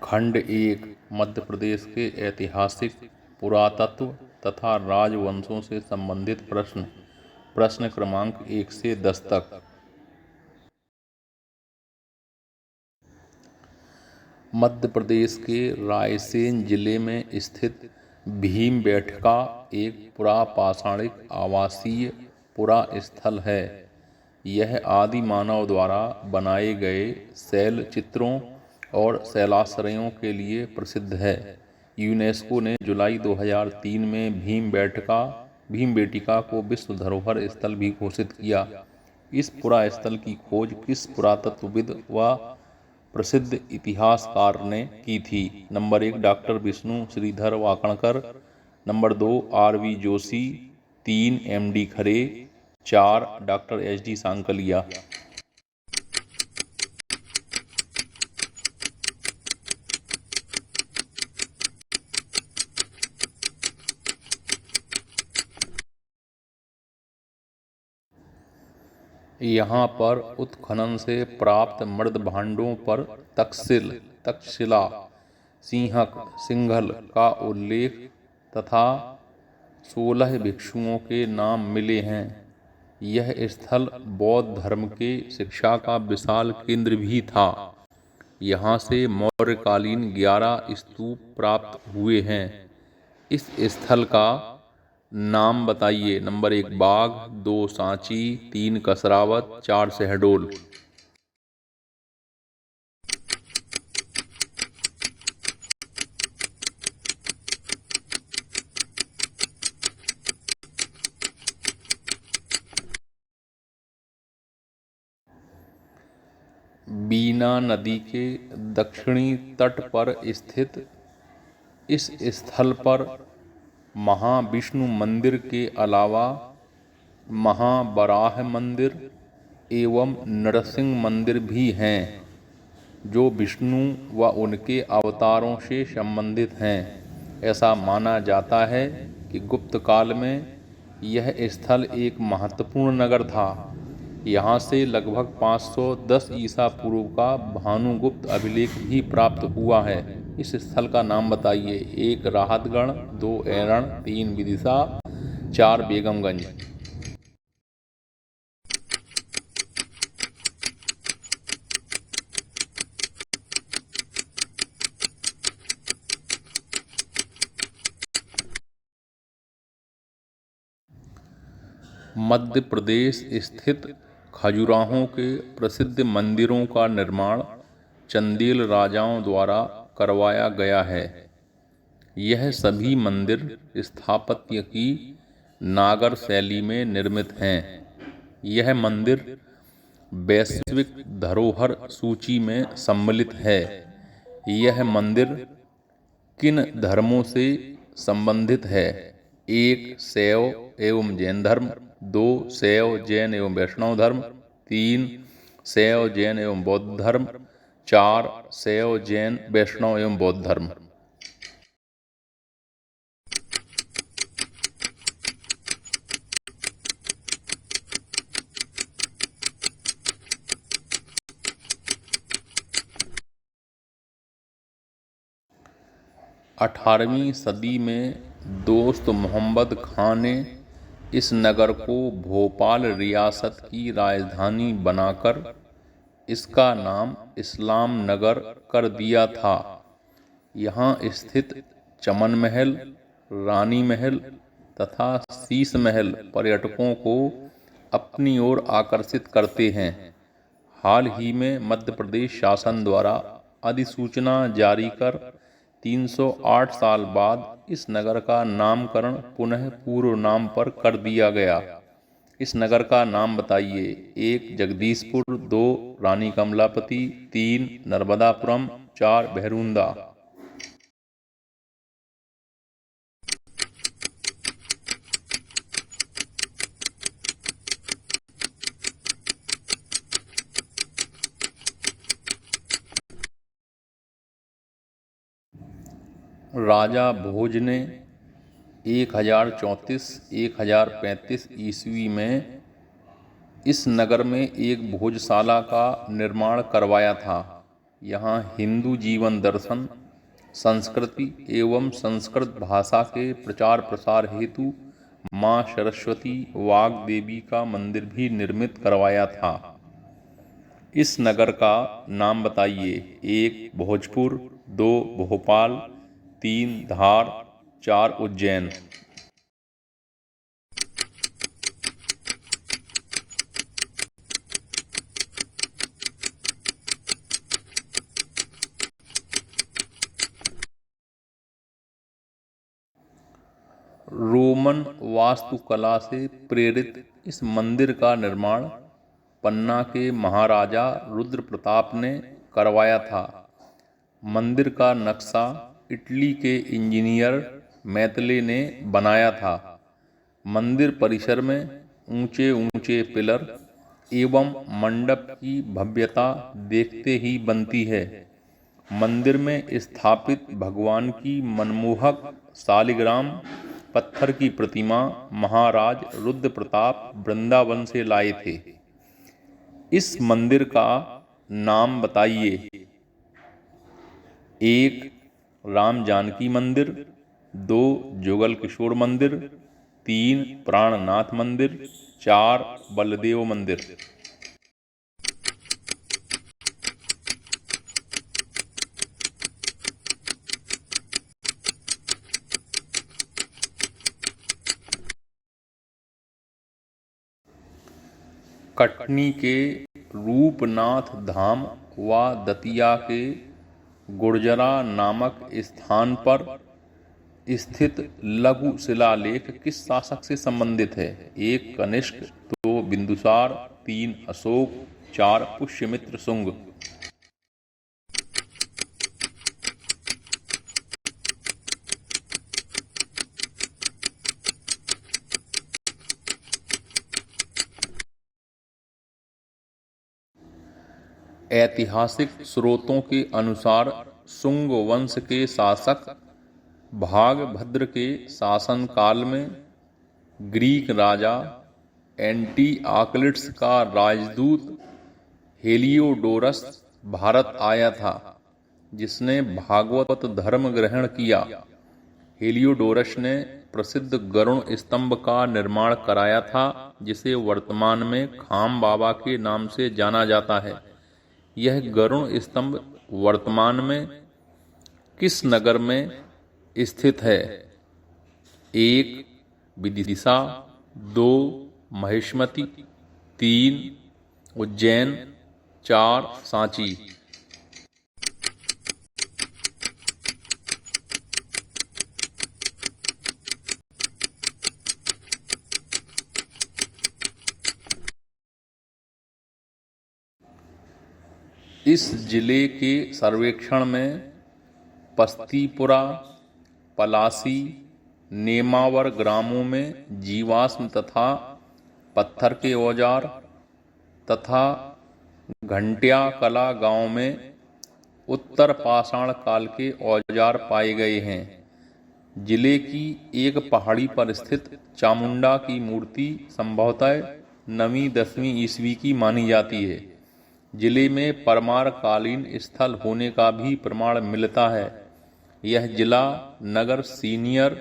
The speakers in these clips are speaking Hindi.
खंड 1 मध्य प्रदेश के ऐतिहासिक, पुरातत्व तथा राजवंशों से संबंधित प्रश्न। प्रश्न क्रमांक 1 से 10 तक। मध्य प्रदेश के रायसेन जिले में स्थित भीमबेटका एक पुरापाषाणिक आवासीय पुरा स्थल है। यह आदि मानव द्वारा बनाए गए शैल चित्रों और शैलाश्रयों के लिए प्रसिद्ध है। यूनेस्को ने जुलाई 2003 में भीमबेटका को विश्व धरोहर स्थल भी घोषित किया। इस पुरा स्थल की खोज किस पुरातत्वविद व प्रसिद्ध इतिहासकार ने की थी? Number 1 doctor Vishnu Shridhar Wakankar, number 2 R.V. Joshi, 3 M.D. Khare, 4 doctor S.D. Sankalia. यहाँ पर उत्खनन से प्राप्त मृद भांडों पर तक्षशिला, सिंहक, सिंघल का उल्लेख तथा 16 भिक्षुओं के नाम मिले हैं। यह स्थल बौद्ध धर्म के शिक्षा का विशाल केंद्र भी था। यहाँ से मौर्यकालीन 11 स्तूप प्राप्त हुए हैं। इस स्थल का नाम बताइए। नंबर 1 बाघ, 2 सांची, 3 कसरावत, 4 शहडोल। बीना नदी के दक्षिणी तट पर स्थित इस स्थल पर महाविष्णु मंदिर के अलावा महावराह मंदिर एवं नरसिंह मंदिर भी हैं, जो विष्णु व उनके अवतारों से संबंधित हैं। ऐसा माना जाता है कि गुप्त काल में यह स्थल एक महत्वपूर्ण नगर था। यहाँ से लगभग 510 ईसा पूर्व का भानुगुप्त अभिलेख भी प्राप्त हुआ है। इस स्थल का नाम बताइए। 1 राहतगढ़, 2 ऐरण, 3 विदिशा, 4 बेगमगंज। मध्य प्रदेश स्थित खजुराहों के प्रसिद्ध मंदिरों का निर्माण चंदेल राजाओं द्वारा करवाया गया है। यह सभी मंदिर स्थापत्य की नागर शैली में निर्मित हैं। यह मंदिर वैश्विक धरोहर सूची में सम्मिलित है। यह मंदिर किन धर्मों से संबंधित है? 1 शैव एवं जैन धर्म, 2 शैव जैन एवं वैष्णव धर्म, 3 शैव जैन एवं बौद्ध धर्म, 4 शैव जैन वैष्णव एवं बौद्ध धर्म। अठारहवीं सदी में दोस्त मोहम्मद खां ने इस नगर को भोपाल रियासत की राजधानी बनाकर इसका नाम इस्लाम नगर कर दिया था। यहाँ स्थित चमन महल, रानी महल तथा शीश महल पर्यटकों को अपनी ओर आकर्षित करते हैं। हाल ही में मध्य प्रदेश शासन द्वारा अधिसूचना जारी कर 308 साल बाद इस नगर का नामकरण पुनः पूर्व नाम पर कर दिया गया। इस नगर का नाम बताइए। 1 जगदीशपुर, 2 रानी कमलापति, 3 नर्मदापुरम, 4 बहरूंदा। राजा भोज ने 1034-1035 ईस्वी में इस नगर में एक भोजशाला का निर्माण करवाया था। यहाँ हिंदू जीवन दर्शन, संस्कृति एवं संस्कृत भाषा के प्रचार प्रसार हेतु माँ सरस्वती वाग देवी का मंदिर भी निर्मित करवाया था। इस नगर का नाम बताइए। 1 भोजपुर, 2 भोपाल, 3 धार, 4 उज्जैन। रोमन वास्तुकला से प्रेरित इस मंदिर का निर्माण पन्ना के महाराजा रुद्र प्रताप ने करवाया था। मंदिर का नक्शा इटली के इंजीनियर मैतले ने बनाया था। मंदिर परिसर में ऊंचे ऊंचे पिलर एवं मंडप की भव्यता देखते ही बनती है। मंदिर में स्थापित भगवान की मनमोहक शालिग्राम पत्थर की प्रतिमा महाराज रुद्र प्रताप वृंदावन से लाए थे। इस मंदिर का नाम बताइए। 1 राम जानकी मंदिर, 2 जुगल किशोर मंदिर, 3 प्राणनाथ मंदिर, 4 बलदेव मंदिर। कटनी के रूपनाथ धाम व दतिया के गुर्जरा नामक स्थान पर स्थित लघु शिलालेख किस शासक से संबंधित है? 1 कनिष्क, 2 बिंदुसार, 3 अशोक, 4 पुष्यमित्र शुंग। ऐतिहासिक स्रोतों के अनुसार शुंग वंश के शासक भागभद्र के शासनकाल में ग्रीक राजा एंटीआक्लिड्स का राजदूत हेलियोडोरस भारत आया था, जिसने भागवत धर्म ग्रहण किया। हेलियोडोरस ने प्रसिद्ध गरुण स्तंभ का निर्माण कराया था, जिसे वर्तमान में खाम बाबा के नाम से जाना जाता है। यह गरुण स्तंभ वर्तमान में किस नगर में स्थित है? 1 विदिशा, 2 महेशमती, 3 उज्जैन, 4 सांची। इस जिले के सर्वेक्षण में पस्तीपुरा, पलासी, नेमावर ग्रामों में जीवाश्म तथा पत्थर के औजार तथा घंटिया कला गांव में उत्तर पाषाण काल के औजार पाए गए हैं। जिले की एक पहाड़ी पर स्थित चामुंडा की मूर्ति संभवतः 9वीं-10वीं ईस्वी की मानी जाती है। जिले में परमार कालीन स्थल होने का भी प्रमाण मिलता है। यह जिला नगर सीनियर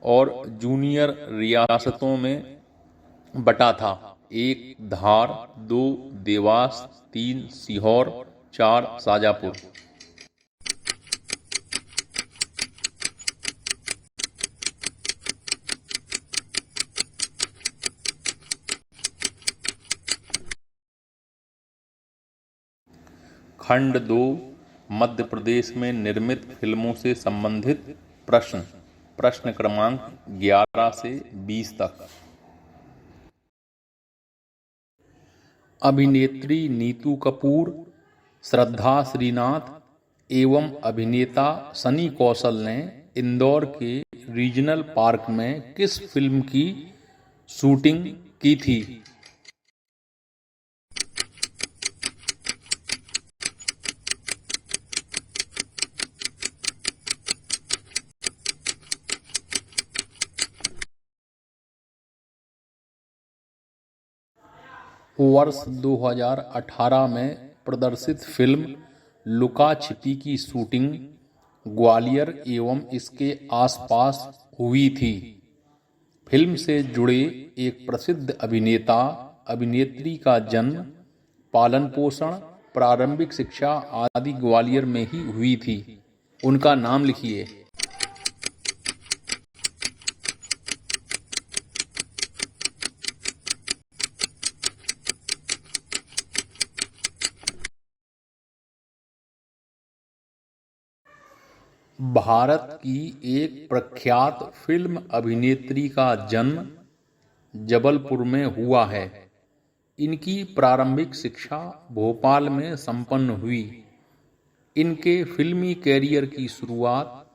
और जूनियर रियासतों में बटा था। 1 धार, 2 देवास, 3 सीहोर, 4 शाजापुर। खंड 2 मध्य प्रदेश में निर्मित फिल्मों से संबंधित प्रश्न। प्रश्न क्रमांक 11 से 20 तक। अभिनेत्री नीतू कपूर, श्रद्धा श्रीनाथ एवं अभिनेता सनी कौशल ने इंदौर के रीजनल पार्क में किस फिल्म की शूटिंग की थी? वर्ष 2018 में प्रदर्शित फिल्म लुका छिपी की शूटिंग ग्वालियर एवं इसके आसपास हुई थी। फिल्म से जुड़े एक प्रसिद्ध अभिनेता अभिनेत्री का जन्म, पालन पोषण, प्रारंभिक शिक्षा आदि ग्वालियर में ही हुई थी। उनका नाम लिखिए। भारत की एक प्रख्यात फिल्म अभिनेत्री का जन्म जबलपुर में हुआ है। इनकी प्रारंभिक शिक्षा भोपाल में संपन्न हुई। इनके फिल्मी कैरियर की शुरुआत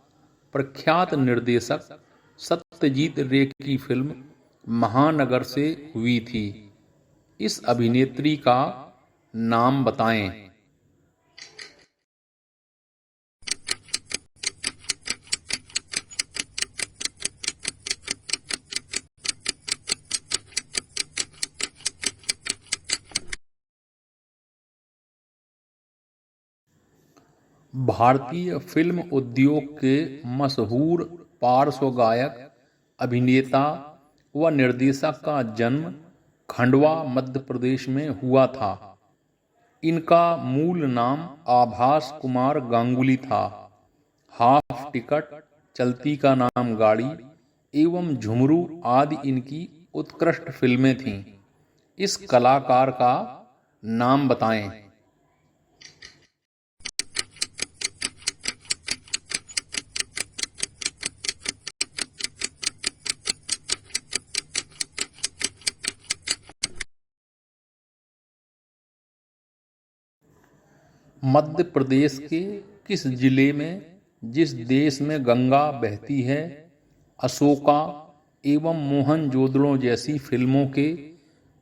प्रख्यात निर्देशक सत्यजीत रे की फिल्म महानगर से हुई थी। इस अभिनेत्री का नाम बताएं। भारतीय फिल्म उद्योग के मशहूर पार्श्व गायक, अभिनेता व निर्देशक का जन्म खंडवा मध्य प्रदेश में हुआ था। इनका मूल नाम आभास कुमार गांगुली था। हाफ टिकट, चलती का नाम गाड़ी एवं झुमरू आदि इनकी उत्कृष्ट फिल्में थीं। इस कलाकार का नाम बताएं। मध्य प्रदेश के किस जिले में, जिस देश में गंगा बहती है, अशोका एवं मोहनजोदड़ो जैसी फिल्मों के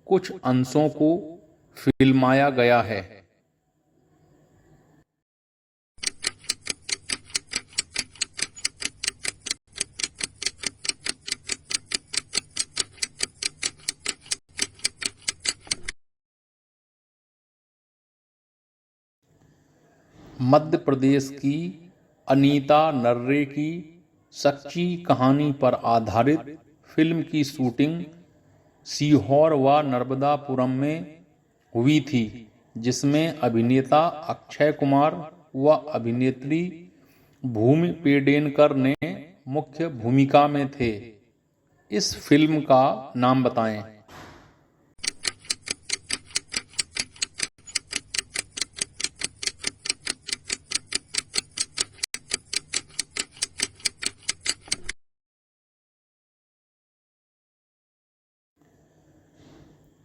कुछ अंशों को फिल्माया गया है? मध्य प्रदेश की अनीता नर्रे की सच्ची कहानी पर आधारित फिल्म की शूटिंग सीहोर व नर्मदापुरम में हुई थी, जिसमें अभिनेता अक्षय कुमार व अभिनेत्री भूमि पेडनेकर ने मुख्य भूमिका में थे। इस फिल्म का नाम बताएं।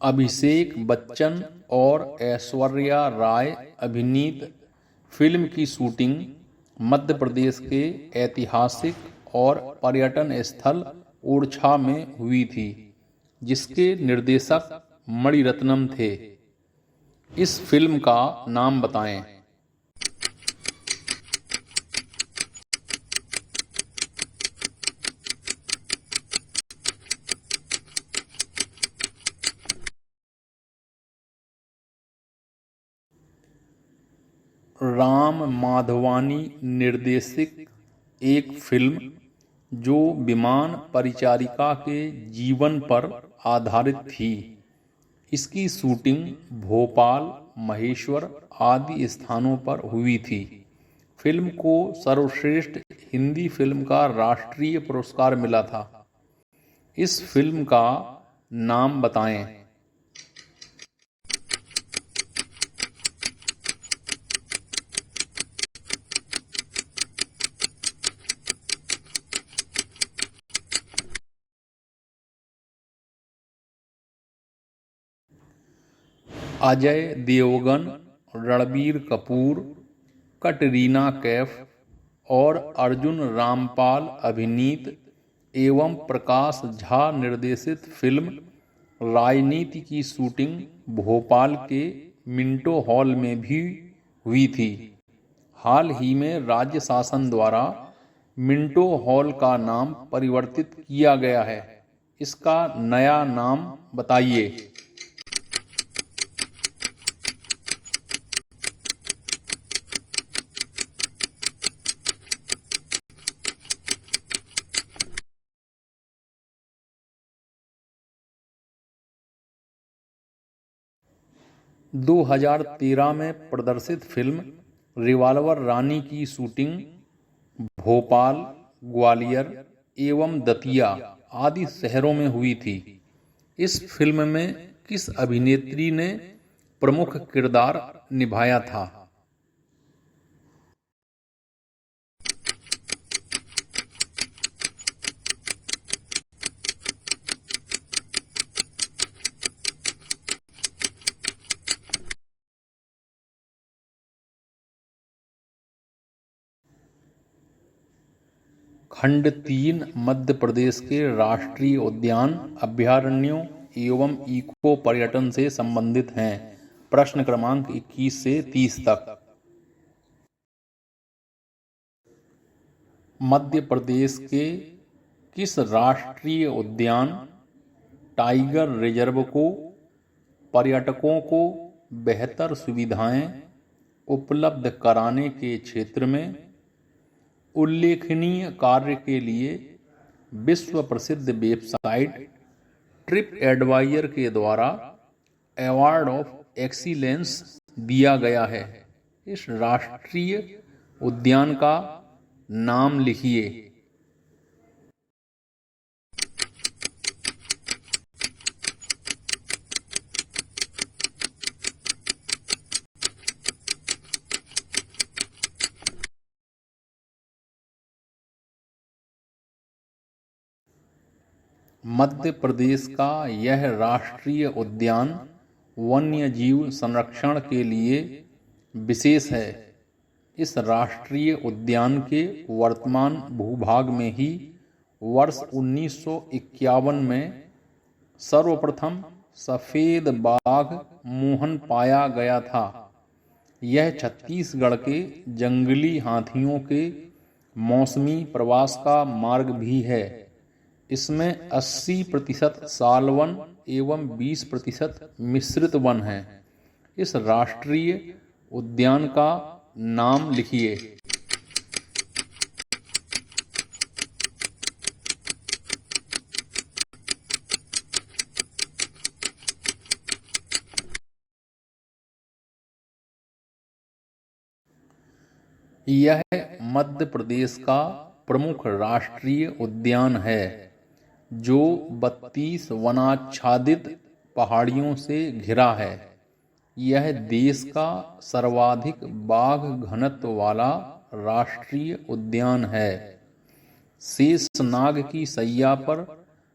अभिषेक बच्चन और ऐश्वर्या राय अभिनीत फिल्म की शूटिंग मध्य प्रदेश के ऐतिहासिक और पर्यटन स्थल ओरछा में हुई थी, जिसके निर्देशक मणिरत्नम थे। इस फिल्म का नाम बताएं। राम माधवानी निर्देशित एक फिल्म जो विमान परिचारिका के जीवन पर आधारित थी। इसकी शूटिंग भोपाल, महेश्वर आदि स्थानों पर हुई थी। फिल्म को सर्वश्रेष्ठ हिंदी फिल्म का राष्ट्रीय पुरस्कार मिला था। इस फिल्म का नाम बताएं। अजय देवगन, रणबीर कपूर, कटरीना कैफ और अर्जुन रामपाल अभिनीत एवं प्रकाश झा निर्देशित फिल्म राजनीति की शूटिंग भोपाल के मिंटो हॉल में भी हुई थी। हाल ही में राज्य शासन द्वारा मिंटो हॉल का नाम परिवर्तित किया गया है। इसका नया नाम बताइए। 2013 में प्रदर्शित फिल्म रिवॉल्वर रानी की शूटिंग भोपाल, ग्वालियर एवं दतिया आदि शहरों में हुई थी। इस फिल्म में किस अभिनेत्री ने प्रमुख किरदार निभाया था? खंड 3 मध्य प्रदेश के राष्ट्रीय उद्यान, अभयारण्यों एवं इको पर्यटन से संबंधित हैं। प्रश्न क्रमांक 21 से 30 तक। मध्य प्रदेश के किस राष्ट्रीय उद्यान टाइगर रिजर्व को पर्यटकों को बेहतर सुविधाएं उपलब्ध कराने के क्षेत्र में उल्लेखनीय कार्य के लिए विश्व प्रसिद्ध वेबसाइट ट्रिप एडवाइजर के द्वारा अवार्ड ऑफ एक्सीलेंस दिया गया है? इस राष्ट्रीय उद्यान का नाम लिखिए। मध्य प्रदेश का यह राष्ट्रीय उद्यान वन्य जीव संरक्षण के लिए विशेष है। इस राष्ट्रीय उद्यान के वर्तमान भूभाग में ही वर्ष 1951 में सर्वप्रथम सफेद बाघ मोहन पाया गया था। यह छत्तीसगढ़ के जंगली हाथियों के मौसमी प्रवास का मार्ग भी है। इसमें 80% साल वन एवं 20% मिश्रित वन है। इस राष्ट्रीय उद्यान का नाम लिखिए। यह मध्य प्रदेश का प्रमुख राष्ट्रीय उद्यान है जो 32 वनाच्छादित पहाड़ियों से घिरा है। यह देश का सर्वाधिक बाघ घनत्व वाला राष्ट्रीय उद्यान है। शेषनाग की सैया पर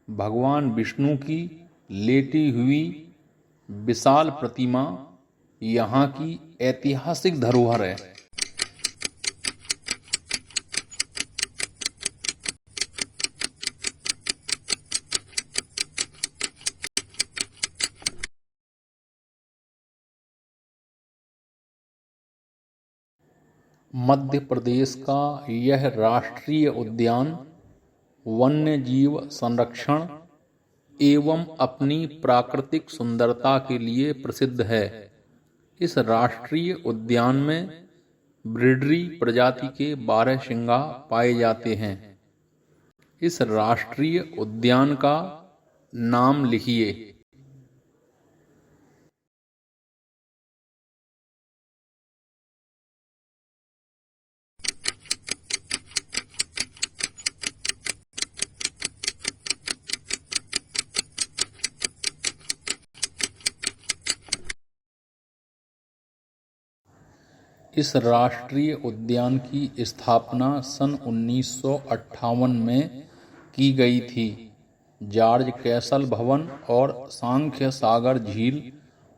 भगवान विष्णु की लेटी हुई विशाल प्रतिमा यहाँ की ऐतिहासिक धरोहर है। मध्य प्रदेश का यह राष्ट्रीय उद्यान वन्य जीव संरक्षण एवं अपनी प्राकृतिक सुंदरता के लिए प्रसिद्ध है। इस राष्ट्रीय उद्यान में ब्रीडरी प्रजाति के 12 सिंगा पाए जाते हैं। इस राष्ट्रीय उद्यान का नाम लिखिए। इस राष्ट्रीय उद्यान की स्थापना सन 1958 में की गई थी। जॉर्ज कैसल भवन और सांख्य सागर झील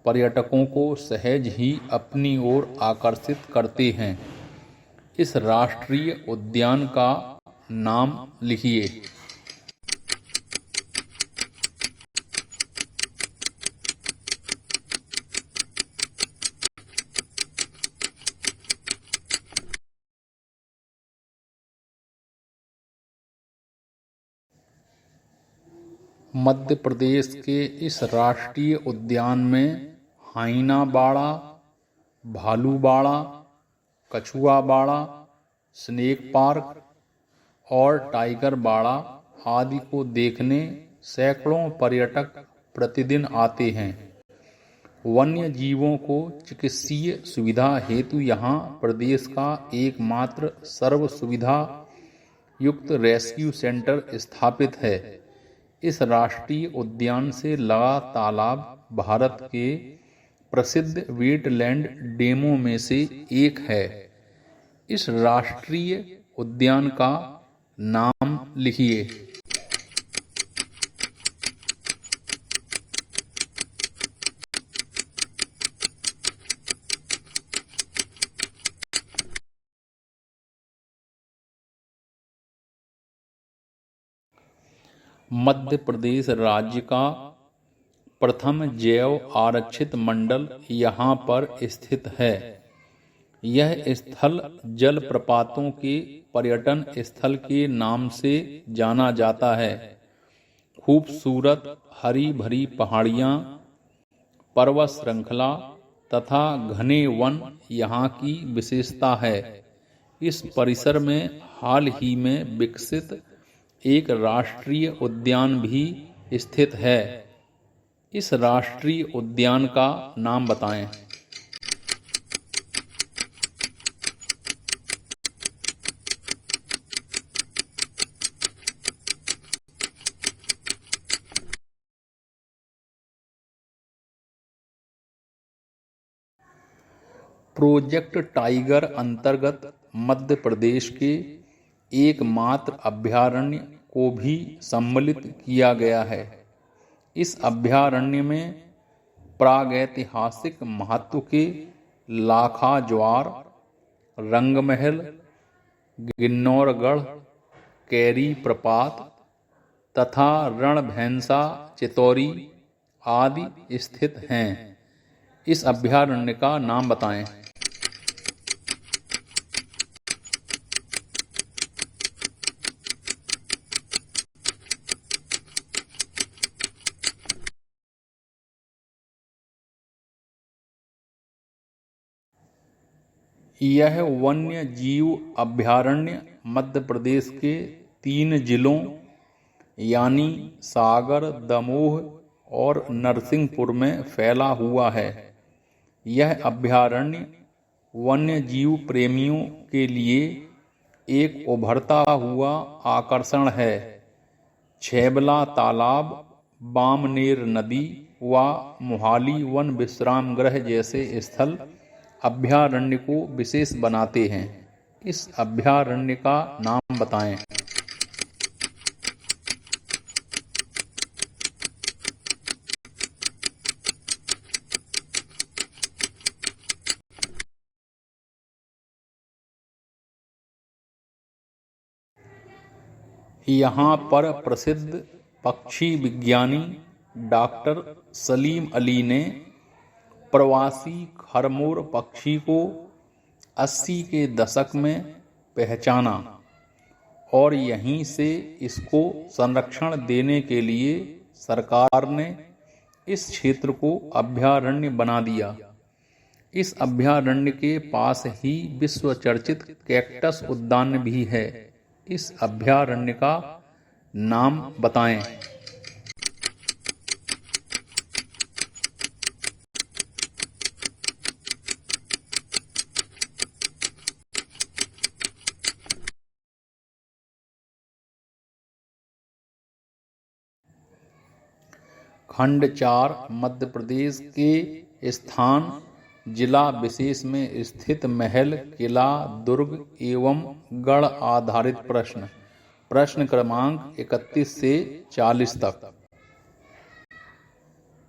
पर्यटकों को सहज ही अपनी ओर आकर्षित करते हैं। इस राष्ट्रीय उद्यान का नाम लिखिए। मध्य प्रदेश के इस राष्ट्रीय उद्यान में हाइना बाड़ा, भालू बाड़ा, कछुआ बाड़ा, स्नेक पार्क और टाइगर बाड़ा आदि को देखने सैकड़ों पर्यटक प्रतिदिन आते हैं। वन्य जीवों को चिकित्सीय सुविधा हेतु यहाँ प्रदेश का एकमात्र सर्व सुविधा युक्त रेस्क्यू सेंटर स्थापित है। इस राष्ट्रीय उद्यान से लगा तालाब भारत के प्रसिद्ध वेटलैंड डैमों में से एक है। इस राष्ट्रीय उद्यान का नाम लिखिए। मध्य प्रदेश राज्य का प्रथम जैव आरक्षित मंडल यहाँ पर स्थित है। यह स्थल जलप्रपातों के पर्यटन स्थल के नाम से जाना जाता है। खूबसूरत हरी भरी पहाड़ियाँ, पर्वत श्रृंखला तथा घने वन यहाँ की विशेषता है। इस परिसर में हाल ही में विकसित एक राष्ट्रीय उद्यान भी स्थित है। इस राष्ट्रीय उद्यान का नाम बताएं। प्रोजेक्ट टाइगर अंतर्गत मध्य प्रदेश के एकमात्र अभयारण्य को भी सम्मिलित किया गया है। इस अभयारण्य में प्रागैतिहासिक महत्व के लाखा ज्वार, रंगमहल, गिन्नौरगढ़, कैरी प्रपात तथा रणभैंसा चितौरी आदि स्थित हैं। इस अभयारण्य का नाम बताएं। यह वन्य जीव अभयारण्य मध्य प्रदेश के 3 जिलों यानी सागर, दमोह और नरसिंहपुर में फैला हुआ है। यह अभयारण्य वन्य जीव प्रेमियों के लिए एक उभरता हुआ आकर्षण है। छैबला तालाब, बामनेर नदी व मोहाली वन विश्राम गृह जैसे स्थल अभयारण्य को विशेष बनाते हैं। इस अभयारण्य का नाम बताएं। यहाँ पर प्रसिद्ध पक्षी विज्ञानी डॉक्टर सलीम अली ने प्रवासी खरमोर पक्षी को 80 के दशक में पहचाना और यहीं से इसको संरक्षण देने के लिए सरकार ने इस क्षेत्र को अभयारण्य बना दिया। इस अभयारण्य के पास ही विश्व चर्चित कैक्टस उद्यान भी है। इस अभयारण्य का नाम बताएं। खंड 4 मध्य प्रदेश के स्थान जिला विशेष में स्थित महल, किला, दुर्ग एवं गढ़ आधारित प्रश्न। प्रश्न क्रमांक 31 से 40 तक।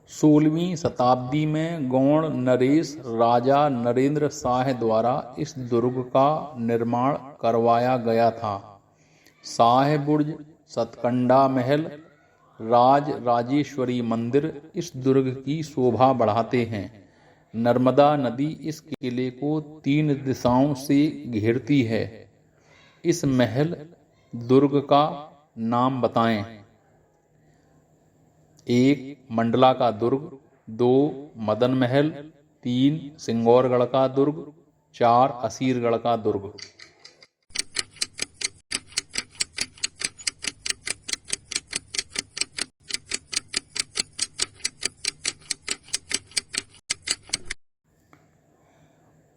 16वीं शताब्दी में गौड़ नरेश राजा नरेंद्र शाह द्वारा इस दुर्ग का निर्माण करवाया गया था। शाह बुर्ज, सतकंडा महल, राज राजेश्वरी मंदिर इस दुर्ग की शोभा बढ़ाते हैं। नर्मदा नदी इस किले को 3 दिशाओं से घेरती है। इस महल दुर्ग का नाम बताएं। 1 मंडला का दुर्ग, 2 मदन महल, 3 सिंगौरगढ़ का दुर्ग, 4 असीरगढ़ का दुर्ग।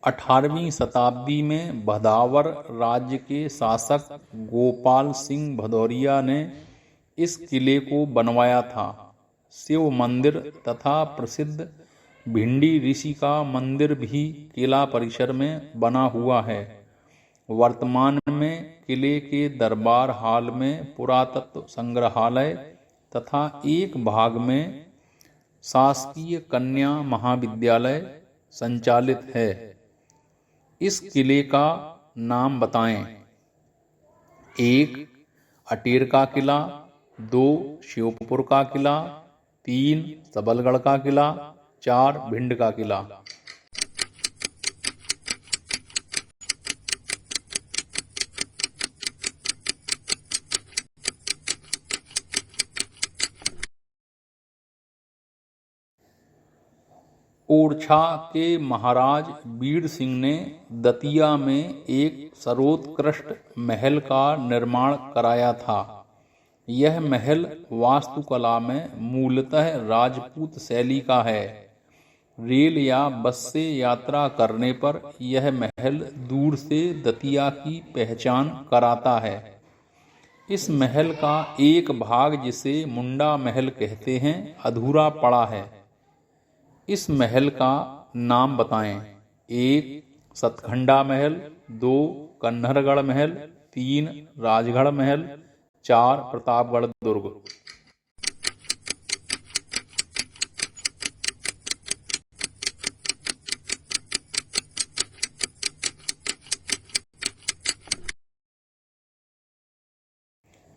18वीं शताब्दी में भदावर राज्य के शासक गोपाल सिंह भदौरिया ने इस किले को बनवाया था। शिव मंदिर तथा प्रसिद्ध भिंडी ऋषि का मंदिर भी किला परिसर में बना हुआ है। वर्तमान में किले के दरबार हाल में पुरातत्व संग्रहालय तथा एक भाग में शासकीय कन्या महाविद्यालय संचालित है। इस किले का नाम बताएं। 1. अटेर का किला, 2. शिवपुर का किला, 3. सबलगढ़ का किला, 4. भिंड का किला। ओरछा के महाराज बीर सिंह ने दतिया में एक सर्वोत्कृष्ट महल का निर्माण कराया था। यह महल वास्तुकला में मूलतः राजपूत शैली का है। रेल या बस से यात्रा करने पर यह महल दूर से दतिया की पहचान कराता है। इस महल का एक भाग, जिसे मुंडा महल कहते हैं, अधूरा पड़ा है। इस महल का नाम बताएं। 1. सतखंडा महल, 2. कन्हरगढ़ महल, 3. राजगढ़ महल, 4. प्रतापगढ़ दुर्ग।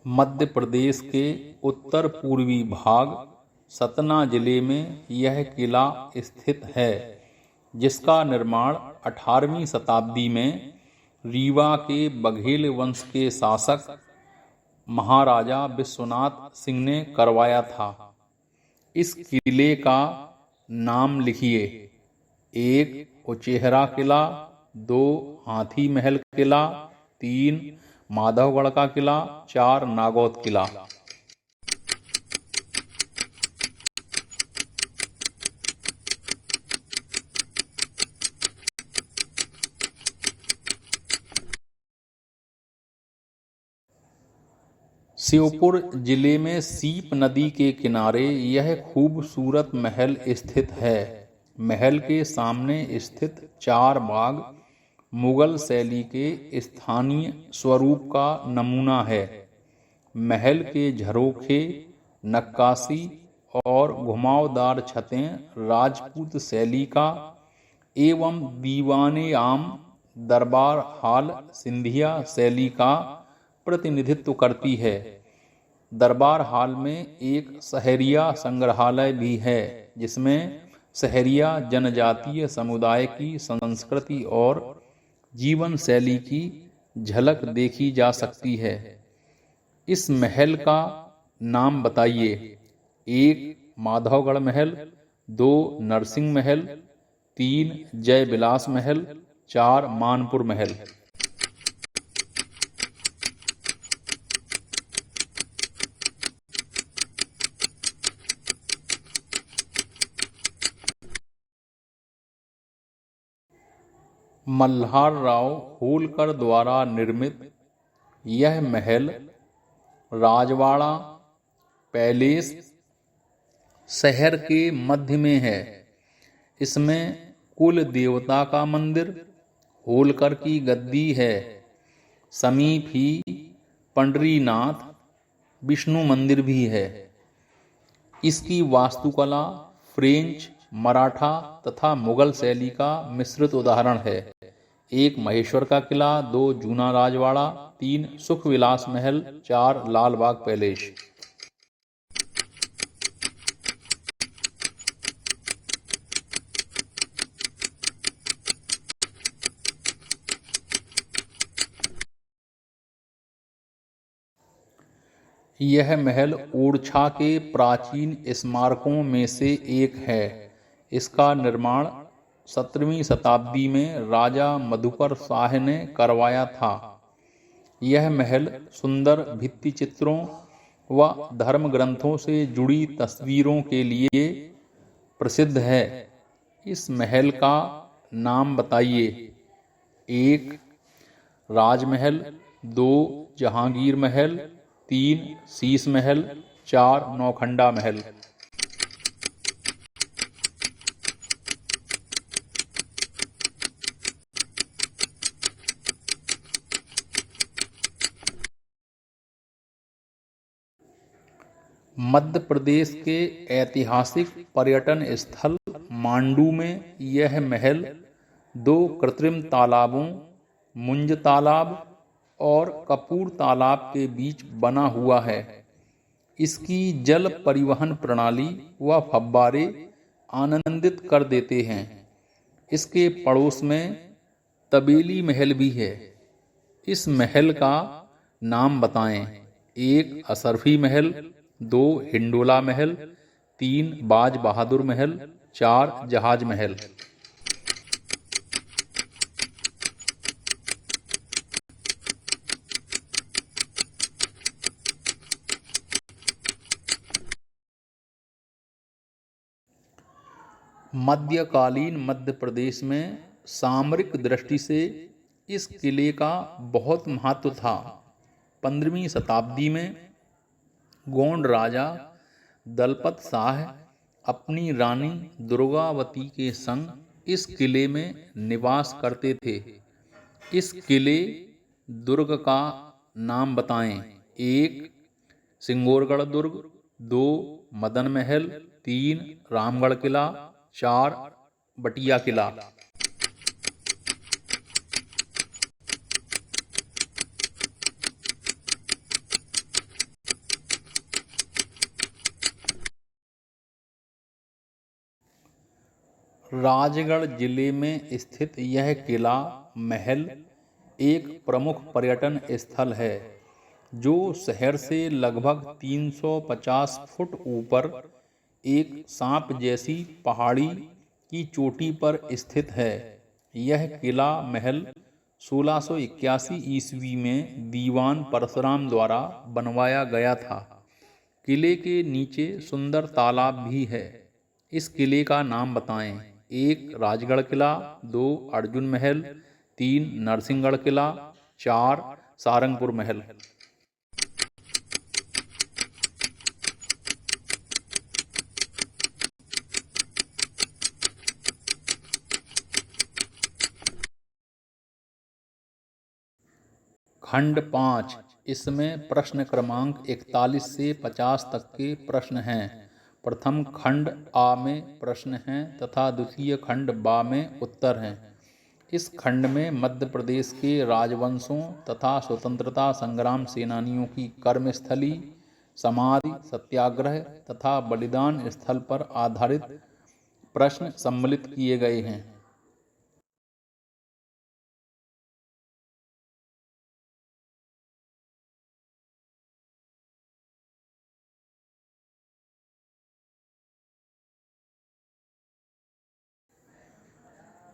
मध्य प्रदेश के उत्तर पूर्वी भाग सतना जिले में यह किला स्थित है, जिसका निर्माण 18वीं शताब्दी में रीवा के बघेल वंश के शासक महाराजा विश्वनाथ सिंह ने करवाया था। इस किले का नाम लिखिए। 1. उचेहरा किला, 2. हाथी महल किला, 3. माधवगढ़ का किला, 4. नागौद किला। श्योपुर जिले में सीप नदी के किनारे यह खूबसूरत महल स्थित है। महल के सामने स्थित 4 बाग मुगल शैली के स्थानीय स्वरूप का नमूना है। महल के झरोखे, नक्काशी और घुमावदार छतें राजपूत शैली का एवं दीवाने आम दरबार हाल सिंधिया शैली का प्रतिनिधित्व करती है। दरबार हाल में एक सहरिया संग्रहालय भी है, जिसमें सहरिया जनजातीय समुदाय की संस्कृति और जीवन शैली की झलक देखी जा सकती है। इस महल का नाम बताइए। 1. माधवगढ़ महल, 2. नरसिंह महल, 3. जय विलास महल, 4. मानपुर महल। मल्हार राव होलकर द्वारा निर्मित यह महल राजवाड़ा पैलेस शहर के मध्य में है। इसमें कुल देवता का मंदिर, होलकर की गद्दी है। समीप ही पंडरीनाथ विष्णु मंदिर भी है। इसकी वास्तुकला फ्रेंच, मराठा तथा मुगल शैली का मिश्रित उदाहरण है। 1. महेश्वर का किला, 2. जूना राजवाड़ा, 3. सुख विलास महल, 4. लाल बाग पैलेस। यह महल ओरछा के प्राचीन स्मारकों में से एक है। इसका निर्माण 17वीं शताब्दी में राजा मधुकर शाह ने करवाया था। यह महल सुंदर भित्ति चित्रों व धर्म ग्रंथों से जुड़ी तस्वीरों के लिए प्रसिद्ध है। इस महल का नाम बताइए। 1 राजमहल, 2 जहांगीर महल, 3 शीश महल, 4 नौखंडा महल। मध्य प्रदेश के ऐतिहासिक पर्यटन स्थल मांडू में यह महल 2 कृत्रिम तालाबों, मुंज तालाब और कपूर तालाब के बीच बना हुआ है। इसकी जल परिवहन प्रणाली व फव्वारे आनंदित कर देते हैं। इसके पड़ोस में तबेली महल भी है। इस महल का नाम बताएं। 1 अशरफी महल, 2 हिंडोला महल, 3 बाज बहादुर महल, 4 जहाज महल। मध्यकालीन मध्य प्रदेश में सामरिक दृष्टि से इस किले का बहुत महत्व था। 15वीं शताब्दी में गोंड राजा दलपत शाह अपनी रानी दुर्गावती के संग इस किले में निवास करते थे। इस किले दुर्ग का नाम बताएं। 1 सिंगोरगढ़ दुर्ग, 2 मदन महल, 3 रामगढ़ किला, 4 बटिया किला। राजगढ़ जिले में स्थित यह किला महल एक प्रमुख पर्यटन स्थल है, जो शहर से लगभग 350 फुट ऊपर एक सांप जैसी पहाड़ी की चोटी पर स्थित है। यह किला महल 1681 ईस्वी में दीवान परशुराम द्वारा बनवाया गया था। किले के नीचे सुंदर तालाब भी है। इस किले का नाम बताएं। 1 राजगढ़ किला, 2 अर्जुन महल, 3 नरसिंहगढ़ किला, 4 सारंगपुर महल। खंड 5, इसमें प्रश्न क्रमांक 41 से 50 तक के प्रश्न हैं। प्रथम खंड आ में प्रश्न हैं तथा द्वितीय खंड बा में उत्तर हैं। इस खंड में मध्य प्रदेश के राजवंशों तथा स्वतंत्रता संग्राम सेनानियों की कर्मस्थली, समाधि, सत्याग्रह तथा बलिदान स्थल पर आधारित प्रश्न सम्मिलित किए गए हैं।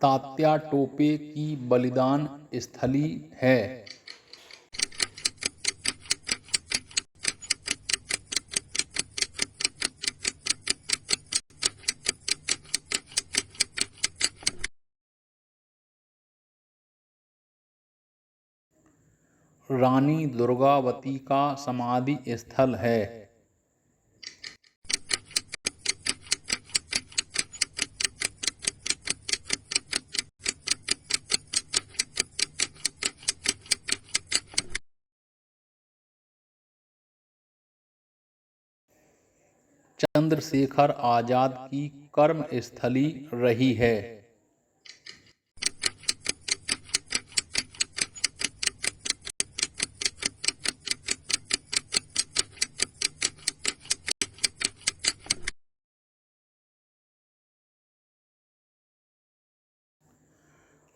तात्या टोपे की बलिदान स्थली है। रानी दुर्गावती का समाधि स्थल है। चंद्रशेखर आजाद की कर्मस्थली रही है।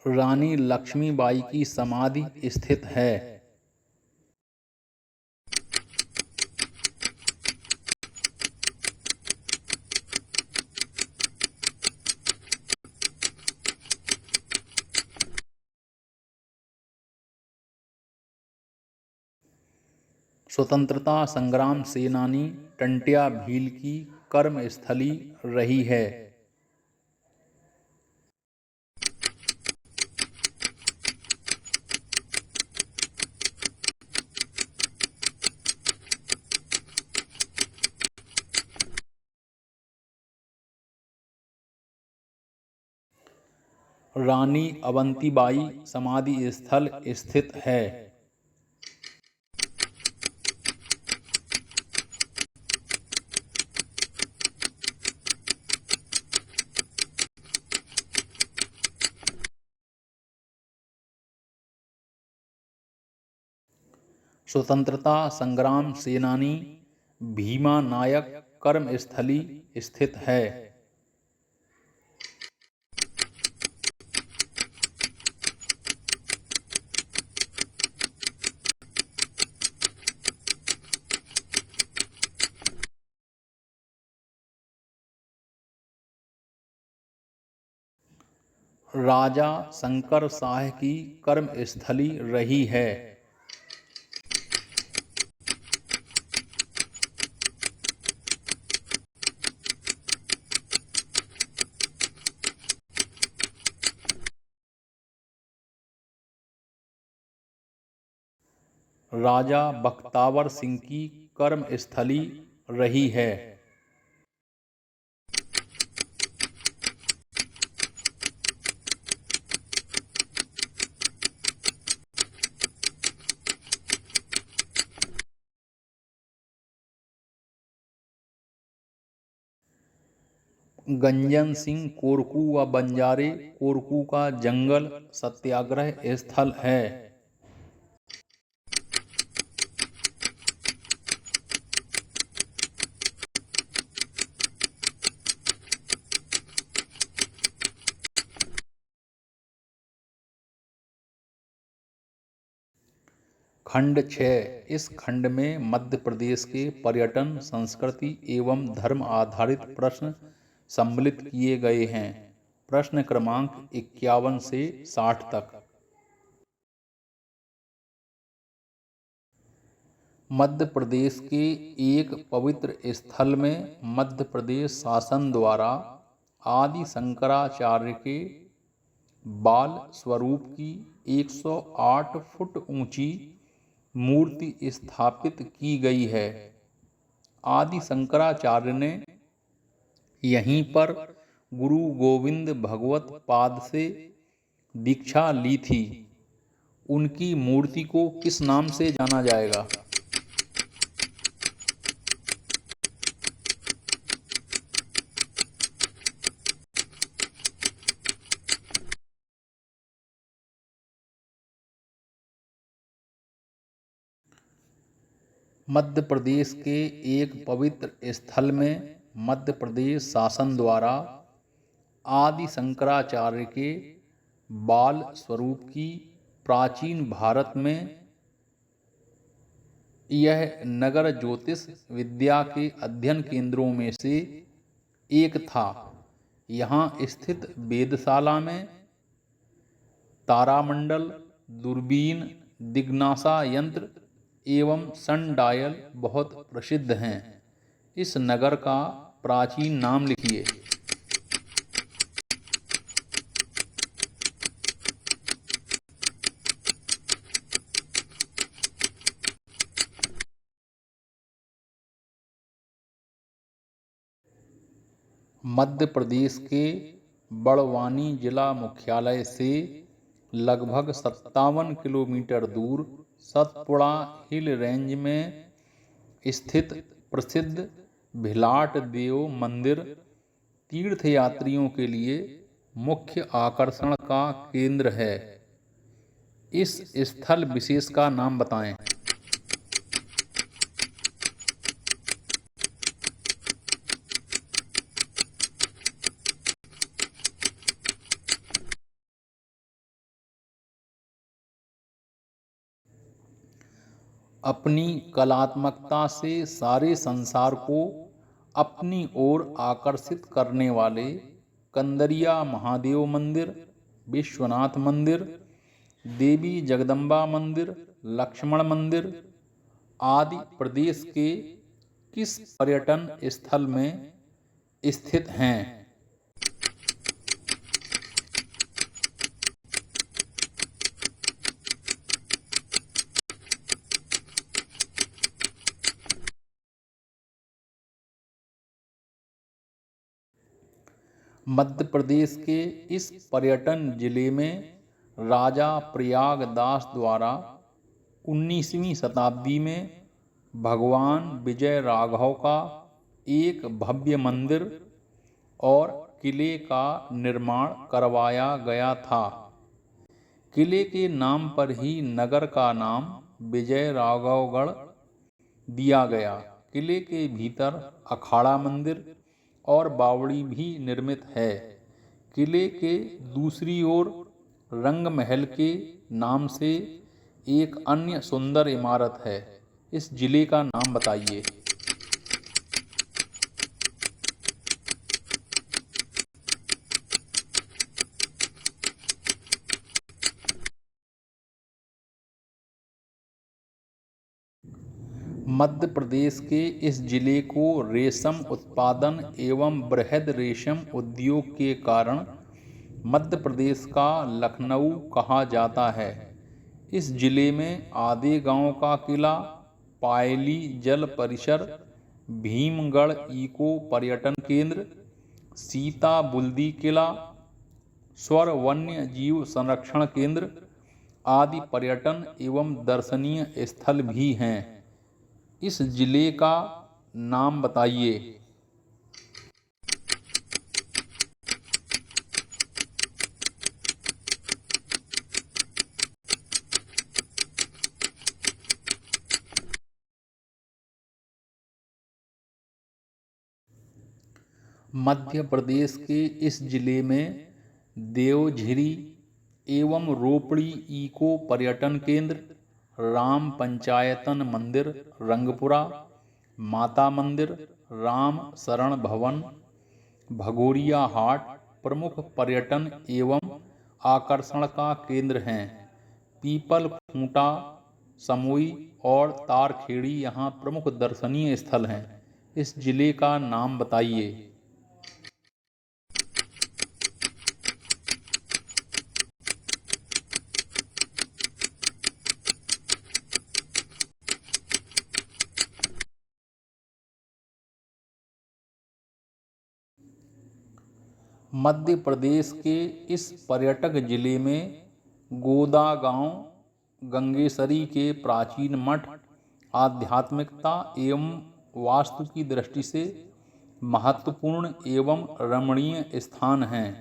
रानी लक्ष्मीबाई की समाधि स्थित है। स्वतंत्रता संग्राम सेनानी टंट्या भील की कर्मस्थली रही है। रानी अवंतीबाई समाधि स्थल स्थित है? स्वतंत्रता संग्राम सेनानी भीमा नायक कर्मस्थली स्थित है? राजा शंकर शाह की कर्मस्थली रही है? राजा बख्तावर सिंह की कर्मस्थली रही है? गंजन सिंह कोरकू व बंजारे कोरकू का जंगल सत्याग्रह स्थल है? खंड 6। इस खंड में मध्य प्रदेश के पर्यटन, संस्कृति एवं धर्म आधारित प्रश्न सम्मिलित किए गए हैं। प्रश्न क्रमांक 51 से 60 तक। मध्य प्रदेश के एक पवित्र स्थल में मध्य प्रदेश शासन द्वारा आदि शंकराचार्य के बाल स्वरूप की 108 फुट ऊंची मूर्ति स्थापित की गई है। आदि शंकराचार्य ने यहीं पर गुरु गोविंद भगवत पाद से दीक्षा ली थी। उनकी मूर्ति को किस नाम से जाना जाएगा? मध्य प्रदेश के एक पवित्र स्थल में मध्य प्रदेश शासन द्वारा आदि शंकराचार्य के बाल स्वरूप की प्राचीन भारत में यह नगर ज्योतिष विद्या के अध्ययन केंद्रों में से एक था। यहाँ स्थित वेधशाला में तारामंडल, दूरबीन, दिग्नासा यंत्र एवं सनडायल बहुत प्रसिद्ध हैं। इस नगर का प्राचीन नाम लिखिए। मध्य प्रदेश के बड़वानी जिला मुख्यालय से लगभग 57 किलोमीटर दूर सतपुड़ा हिल रेंज में स्थित प्रसिद्ध भिलाट देव मंदिर तीर्थयात्रियों के लिए मुख्य आकर्षण का केंद्र है। इस स्थल विशेष का नाम बताएं। अपनी कलात्मकता से सारे संसार को अपनी ओर आकर्षित करने वाले कंदरिया महादेव मंदिर, विश्वनाथ मंदिर, देवी जगदम्बा मंदिर, लक्ष्मण मंदिर आदि प्रदेश के किस पर्यटन स्थल में स्थित हैं? मध्य प्रदेश के इस पर्यटन जिले में राजा प्रयागदास द्वारा 19वीं शताब्दी में भगवान विजय राघव का एक भव्य मंदिर और किले का निर्माण करवाया गया था। किले के नाम पर ही नगर का नाम विजय राघवगढ़ दिया गया। किले के भीतर अखाड़ा मंदिर और बावड़ी भी निर्मित है। किले के दूसरी ओर रंग महल के नाम से एक अन्य सुंदर इमारत है। इस जिले का नाम बताइए। मध्य प्रदेश के इस जिले को रेशम उत्पादन एवं बृहद रेशम उद्योग के कारण मध्य प्रदेश का लखनऊ कहा जाता है। इस जिले में आधे गांव का किला, पायली जल परिसर, भीमगढ़ इको पर्यटन केंद्र, सीता बुल्दी किला, स्वर वन्य जीव संरक्षण केंद्र आदि पर्यटन एवं दर्शनीय स्थल भी हैं। इस जिले का नाम बताइए। मध्य प्रदेश के इस जिले में देवझिरी एवं रोपड़ी इको पर्यटन केंद्र, राम पंचायतन मंदिर रंगपुरा, माता मंदिर, राम शरण भवन, भगोरिया हाट प्रमुख पर्यटन एवं आकर्षण का केंद्र हैं। पीपल खूंटा, समोई और तारखेड़ी यहाँ प्रमुख दर्शनीय स्थल हैं। इस जिले का नाम बताइए। मध्य प्रदेश के इस पर्यटक जिले में गोदा गांव, गंगेसरी के प्राचीन मठ आध्यात्मिकता एवं वास्तु की दृष्टि से महत्वपूर्ण एवं रमणीय स्थान हैं।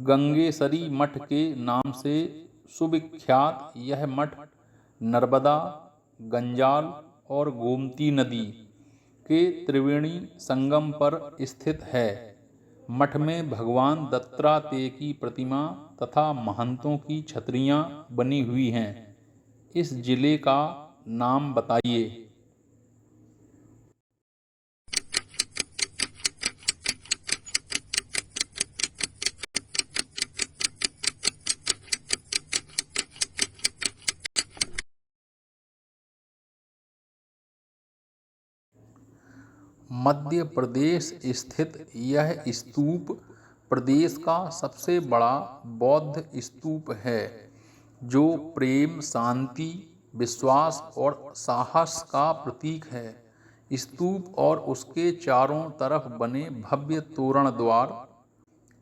गंगेसरी मठ के नाम से सुविख्यात यह मठ नर्मदा, गंजाल और गोमती नदी के त्रिवेणी संगम पर स्थित है। मठ में भगवान दत्तात्रेय की प्रतिमा तथा महंतों की छतरियां बनी हुई हैं। इस जिले का नाम बताइए। मध्य प्रदेश स्थित यह स्तूप प्रदेश का सबसे बड़ा बौद्ध स्तूप है, जो प्रेम, शांति, विश्वास और साहस का प्रतीक है। स्तूप और उसके चारों तरफ बने भव्य तोरण द्वार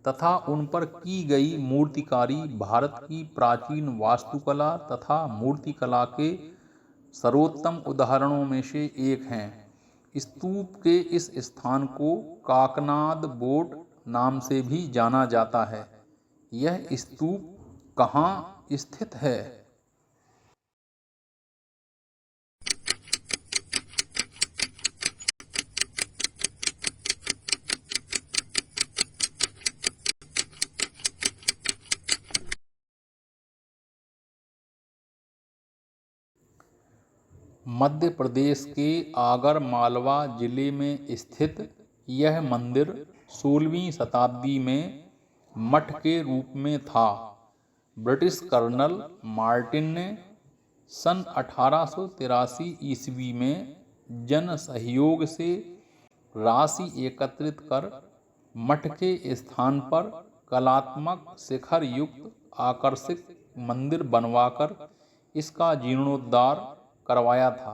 तथा उन पर की गई मूर्तिकारी भारत की प्राचीन वास्तुकला तथा मूर्तिकला के सर्वोत्तम उदाहरणों में से एक हैं। स्तूप के इस स्थान को काकनाद बोट नाम से भी जाना जाता है। यह स्तूप कहाँ स्थित है? मध्य प्रदेश के आगर मालवा जिले में स्थित यह मंदिर 16वीं शताब्दी में मठ के रूप में था। ब्रिटिश कर्नल मार्टिन ने सन 1883 ईस्वी में जन सहयोग से राशि एकत्रित कर मठ के स्थान पर कलात्मक शिखर युक्त आकर्षक मंदिर बनवाकर इसका जीर्णोद्धार करवाया था।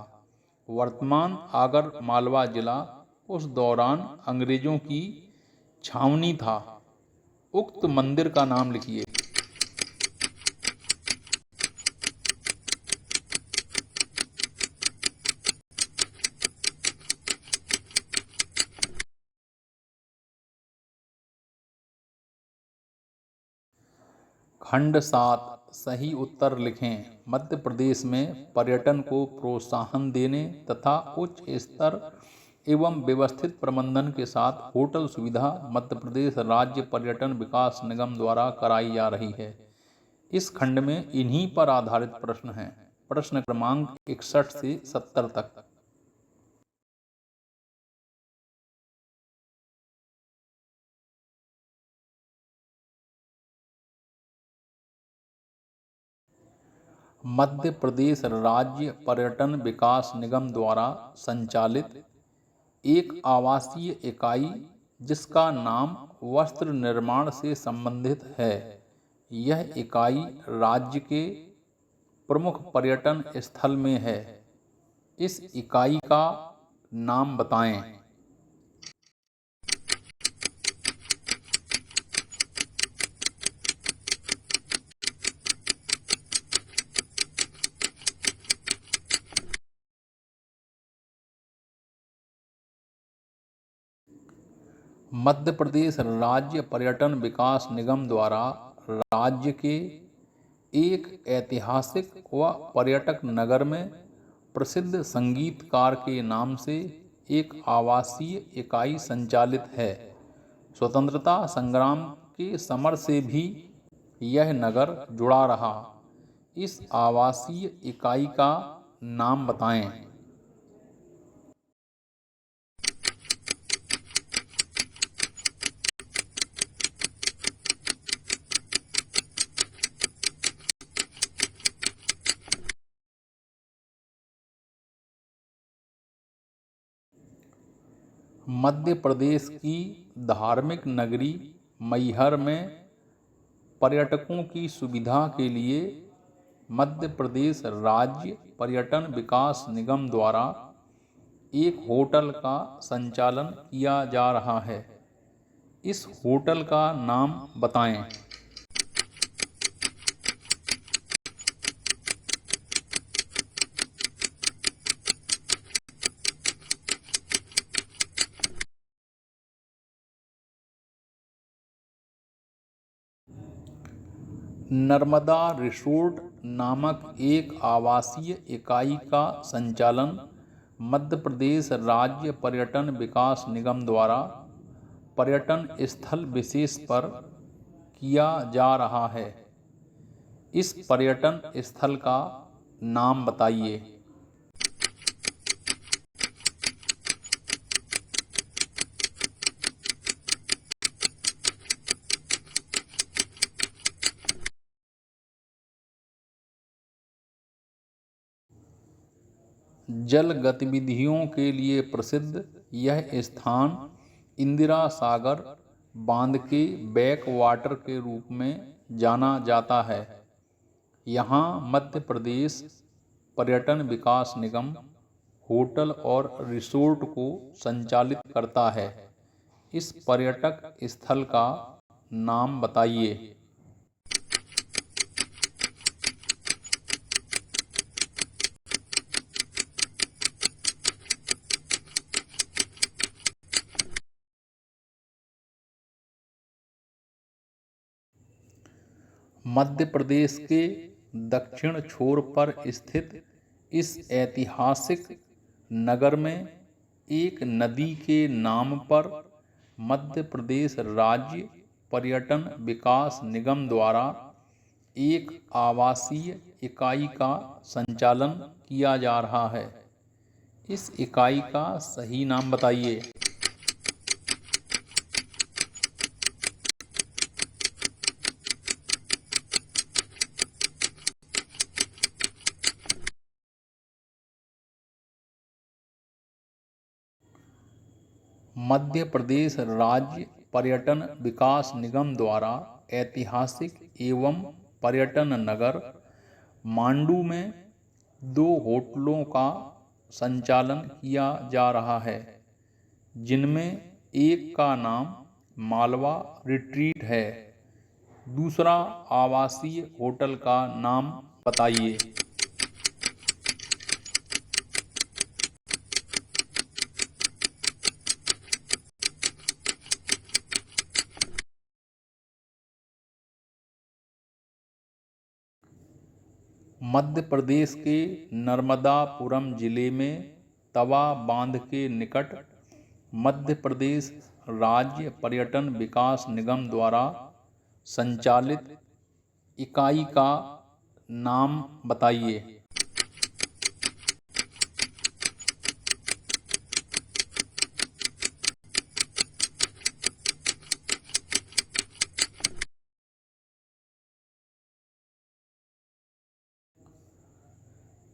वर्तमान आगर मालवा जिला उस दौरान अंग्रेजों की छावनी था। उक्त मंदिर का नाम लिखिए। खंड 7 सही उत्तर लिखें। मध्य प्रदेश में पर्यटन को प्रोत्साहन देने तथा उच्च स्तर एवं व्यवस्थित प्रबंधन के साथ होटल सुविधा मध्य प्रदेश राज्य पर्यटन विकास निगम द्वारा कराई जा रही है। इस खंड में इन्हीं पर आधारित प्रश्न हैं। प्रश्न क्रमांक 61 से 70 तक। मध्य प्रदेश राज्य पर्यटन विकास निगम द्वारा संचालित एक आवासीय इकाई जिसका नाम वस्त्र निर्माण से संबंधित है। यह इकाई राज्य के प्रमुख पर्यटन स्थल में है। इस इकाई का नाम बताएं। मध्य प्रदेश राज्य पर्यटन विकास निगम द्वारा राज्य के एक ऐतिहासिक व पर्यटक नगर में प्रसिद्ध संगीतकार के नाम से एक आवासीय इकाई संचालित है। स्वतंत्रता संग्राम के समर से भी यह नगर जुड़ा रहा। इस आवासीय इकाई का नाम बताएं। मध्य प्रदेश की धार्मिक नगरी मैहर में पर्यटकों की सुविधा के लिए मध्य प्रदेश राज्य पर्यटन विकास निगम द्वारा एक होटल का संचालन किया जा रहा है। इस होटल का नाम बताएं। नर्मदा रिसोर्ट नामक एक आवासीय इकाई का संचालन मध्य प्रदेश राज्य पर्यटन विकास निगम द्वारा पर्यटन स्थल विशेष पर किया जा रहा है। इस पर्यटन स्थल का नाम बताइए। जल गतिविधियों के लिए प्रसिद्ध यह स्थान इंदिरा सागर बांध के बैक वाटर के रूप में जाना जाता है। यहाँ मध्य प्रदेश पर्यटन विकास निगम होटल और रिसोर्ट को संचालित करता है। इस पर्यटक स्थल का नाम बताइए। मध्य प्रदेश के दक्षिण छोर पर स्थित इस ऐतिहासिक नगर में एक नदी के नाम पर मध्य प्रदेश राज्य पर्यटन विकास निगम द्वारा एक आवासीय इकाई का संचालन किया जा रहा है। इस इकाई का सही नाम बताइए। मध्य प्रदेश राज्य पर्यटन विकास निगम द्वारा ऐतिहासिक एवं पर्यटन नगर मांडू में 2 होटलों का संचालन किया जा रहा है, जिनमें एक का नाम मालवा रिट्रीट है दूसरा आवासीय होटल का नाम बताइए। मध्य प्रदेश के नर्मदापुरम जिले में तवा बांध के निकट मध्य प्रदेश राज्य पर्यटन विकास निगम द्वारा संचालित इकाई का नाम बताइए।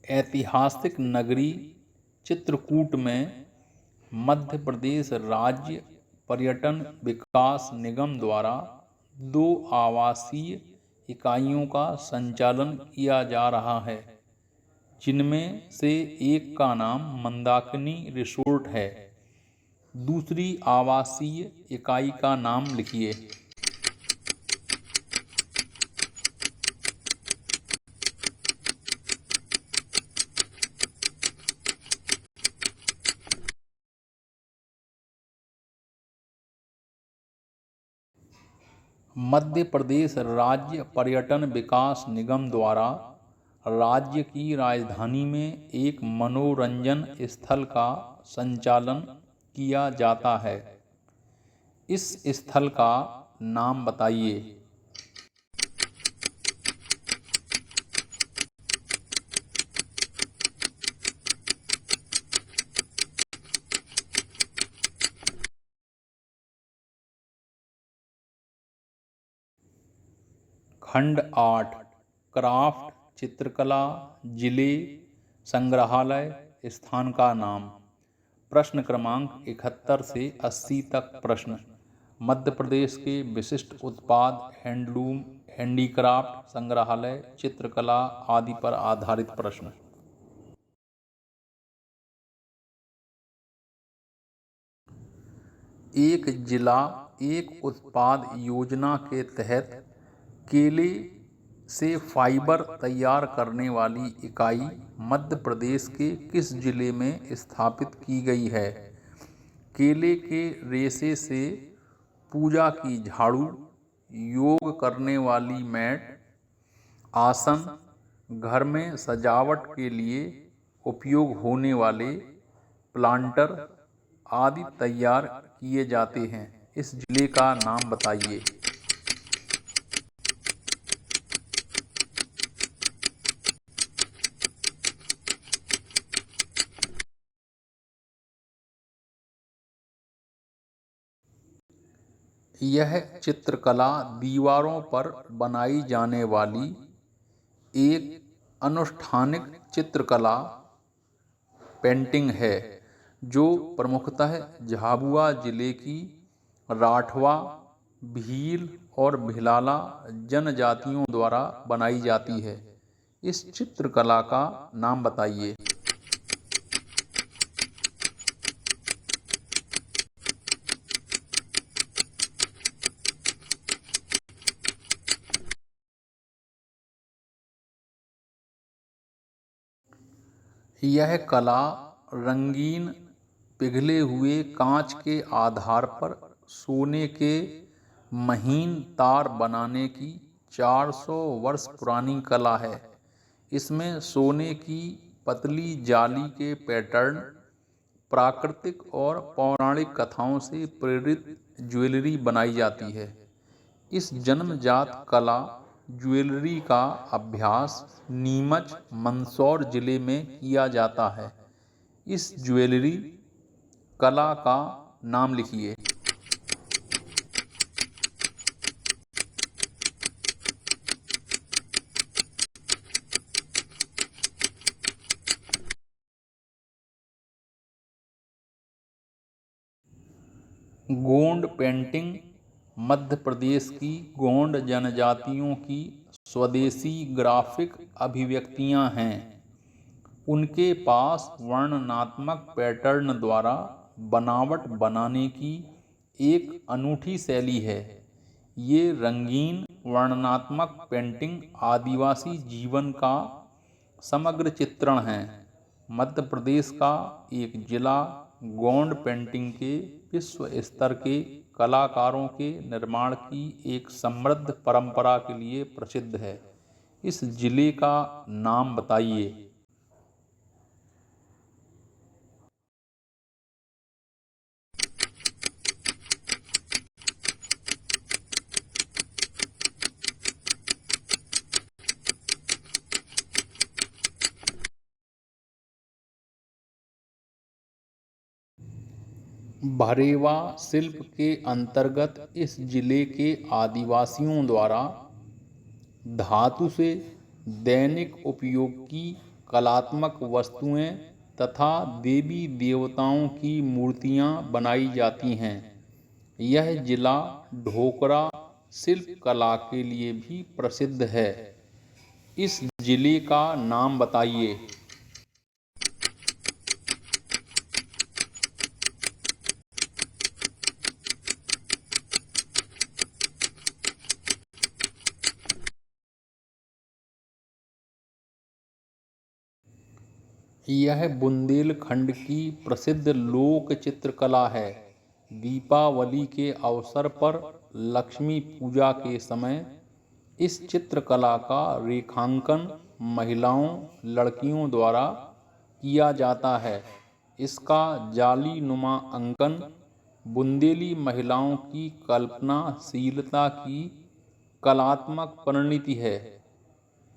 ऐतिहासिक नगरी चित्रकूट में मध्य प्रदेश राज्य पर्यटन विकास निगम द्वारा 2 आवासीय इकाइयों का संचालन किया जा रहा है, जिनमें से एक का नाम मंदाकिनी रिसोर्ट है। दूसरी आवासीय इकाई का नाम लिखिए। मध्य प्रदेश राज्य पर्यटन विकास निगम द्वारा राज्य की राजधानी में एक मनोरंजन स्थल का संचालन किया जाता है। इस स्थल का नाम बताइए। खंड 8 क्राफ्ट चित्रकला जिले संग्रहालय स्थान का नाम। प्रश्न क्रमांक 71 से 80 तक प्रश्न। मध्य प्रदेश के विशिष्ट उत्पाद हैंडलूम, हैंडीक्राफ्ट, संग्रहालय, चित्रकला आदि पर आधारित प्रश्न। एक जिला एक उत्पाद योजना के तहत केले से फाइबर तैयार करने वाली इकाई मध्य प्रदेश के किस जिले में स्थापित की गई है? केले के रेशे से पूजा की झाड़ू, योग करने वाली मैट, आसन, घर में सजावट के लिए उपयोग होने वाले प्लांटर आदि तैयार किए जाते हैं। इस जिले का नाम बताइए। यह चित्रकला दीवारों पर बनाई जाने वाली एक अनुष्ठानिक चित्रकला पेंटिंग है, जो प्रमुखतः झाबुआ जिले की राठवा, भील और भिलाला जनजातियों द्वारा बनाई जाती है। इस चित्रकला का नाम बताइए। यह कला रंगीन पिघले हुए कांच के आधार पर सोने के महीन तार बनाने की 400 वर्ष पुरानी कला है। इसमें सोने की पतली जाली के पैटर्न, प्राकृतिक और पौराणिक कथाओं से प्रेरित ज्वेलरी बनाई जाती है। इस जन्मजात कला ज्वेलरी का अभ्यास नीमच, मंदसौर जिले में किया जाता है। इस ज्वेलरी कला का नाम लिखिए। गोंड पेंटिंग मध्य प्रदेश की गोंड जनजातियों की स्वदेशी ग्राफिक अभिव्यक्तियां हैं। उनके पास वर्णनात्मक पैटर्न द्वारा बनावट बनाने की एक अनूठी शैली है। ये रंगीन वर्णनात्मक पेंटिंग आदिवासी जीवन का समग्र चित्रण है। मध्य प्रदेश का एक जिला गोंड पेंटिंग के विश्व स्तर के कलाकारों के निर्माण की एक समृद्ध परंपरा के लिए प्रसिद्ध है। इस जिले का नाम बताइए। भरेवा शिल्प के अंतर्गत इस जिले के आदिवासियों द्वारा धातु से दैनिक उपयोग की कलात्मक वस्तुएं तथा देवी देवताओं की मूर्तियां बनाई जाती हैं। यह जिला ढोकरा शिल्प कला के लिए भी प्रसिद्ध है। इस जिले का नाम बताइए। यह बुंदेलखंड की प्रसिद्ध लोक चित्रकला है। दीपावली के अवसर पर लक्ष्मी पूजा के समय इस चित्रकला का रेखांकन महिलाओं लड़कियों द्वारा किया जाता है। इसका जाली नुमा अंकन बुंदेली महिलाओं की कल्पनाशीलता की कलात्मक परिणति है।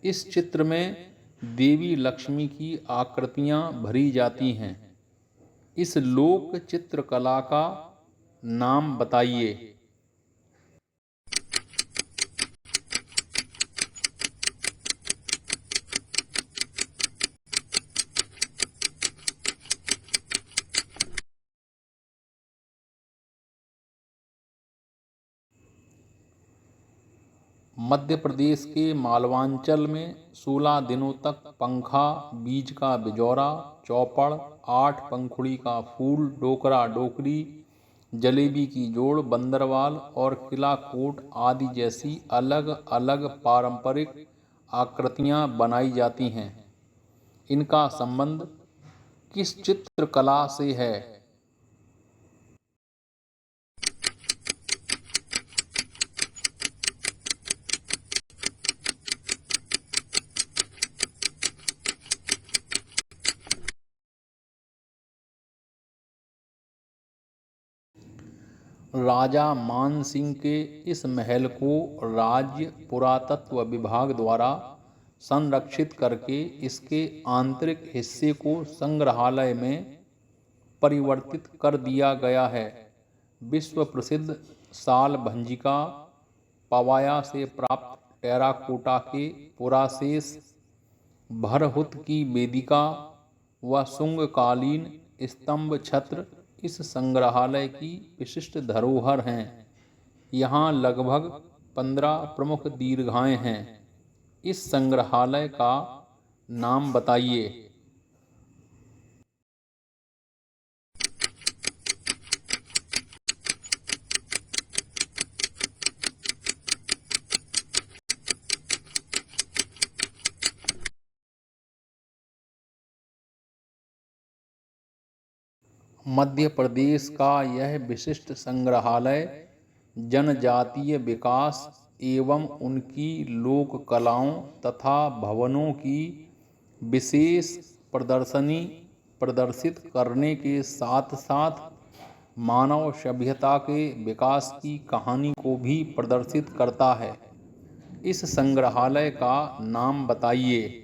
इस चित्र में देवी लक्ष्मी की आकृतियां भरी जाती हैं। इस लोक चित्रकला का नाम बताइए। मध्य प्रदेश के मालवांचल में 16 दिनों तक पंखा, बीज का बिजौरा, चौपड़, 8 पंखुड़ी का फूल, डोकरा डोकरी, जलेबी की जोड़, बंदरवाल और किला कोट आदि जैसी अलग अलग पारंपरिक आकृतियां बनाई जाती हैं। इनका संबंध किस चित्रकला से है? राजा मान सिंह के इस महल को राज्य पुरातत्व विभाग द्वारा संरक्षित करके इसके आंतरिक हिस्से को संग्रहालय में परिवर्तित कर दिया गया है। विश्व प्रसिद्ध साल भंजिका, पवाया से प्राप्त टेराकोटा के पुराशेष, भरहुत की वेदिका व शुंगकालीन स्तंभ छत्र इस संग्रहालय की विशिष्ट धरोहर हैं। यहाँ लगभग 15 प्रमुख दीर्घाएं हैं। इस संग्रहालय का नाम बताइए। मध्य प्रदेश का यह विशिष्ट संग्रहालय जनजातीय विकास एवं उनकी लोक कलाओं तथा भवनों की विशेष प्रदर्शनी प्रदर्शित करने के साथ साथ मानव सभ्यता के विकास की कहानी को भी प्रदर्शित करता है। इस संग्रहालय का नाम बताइए।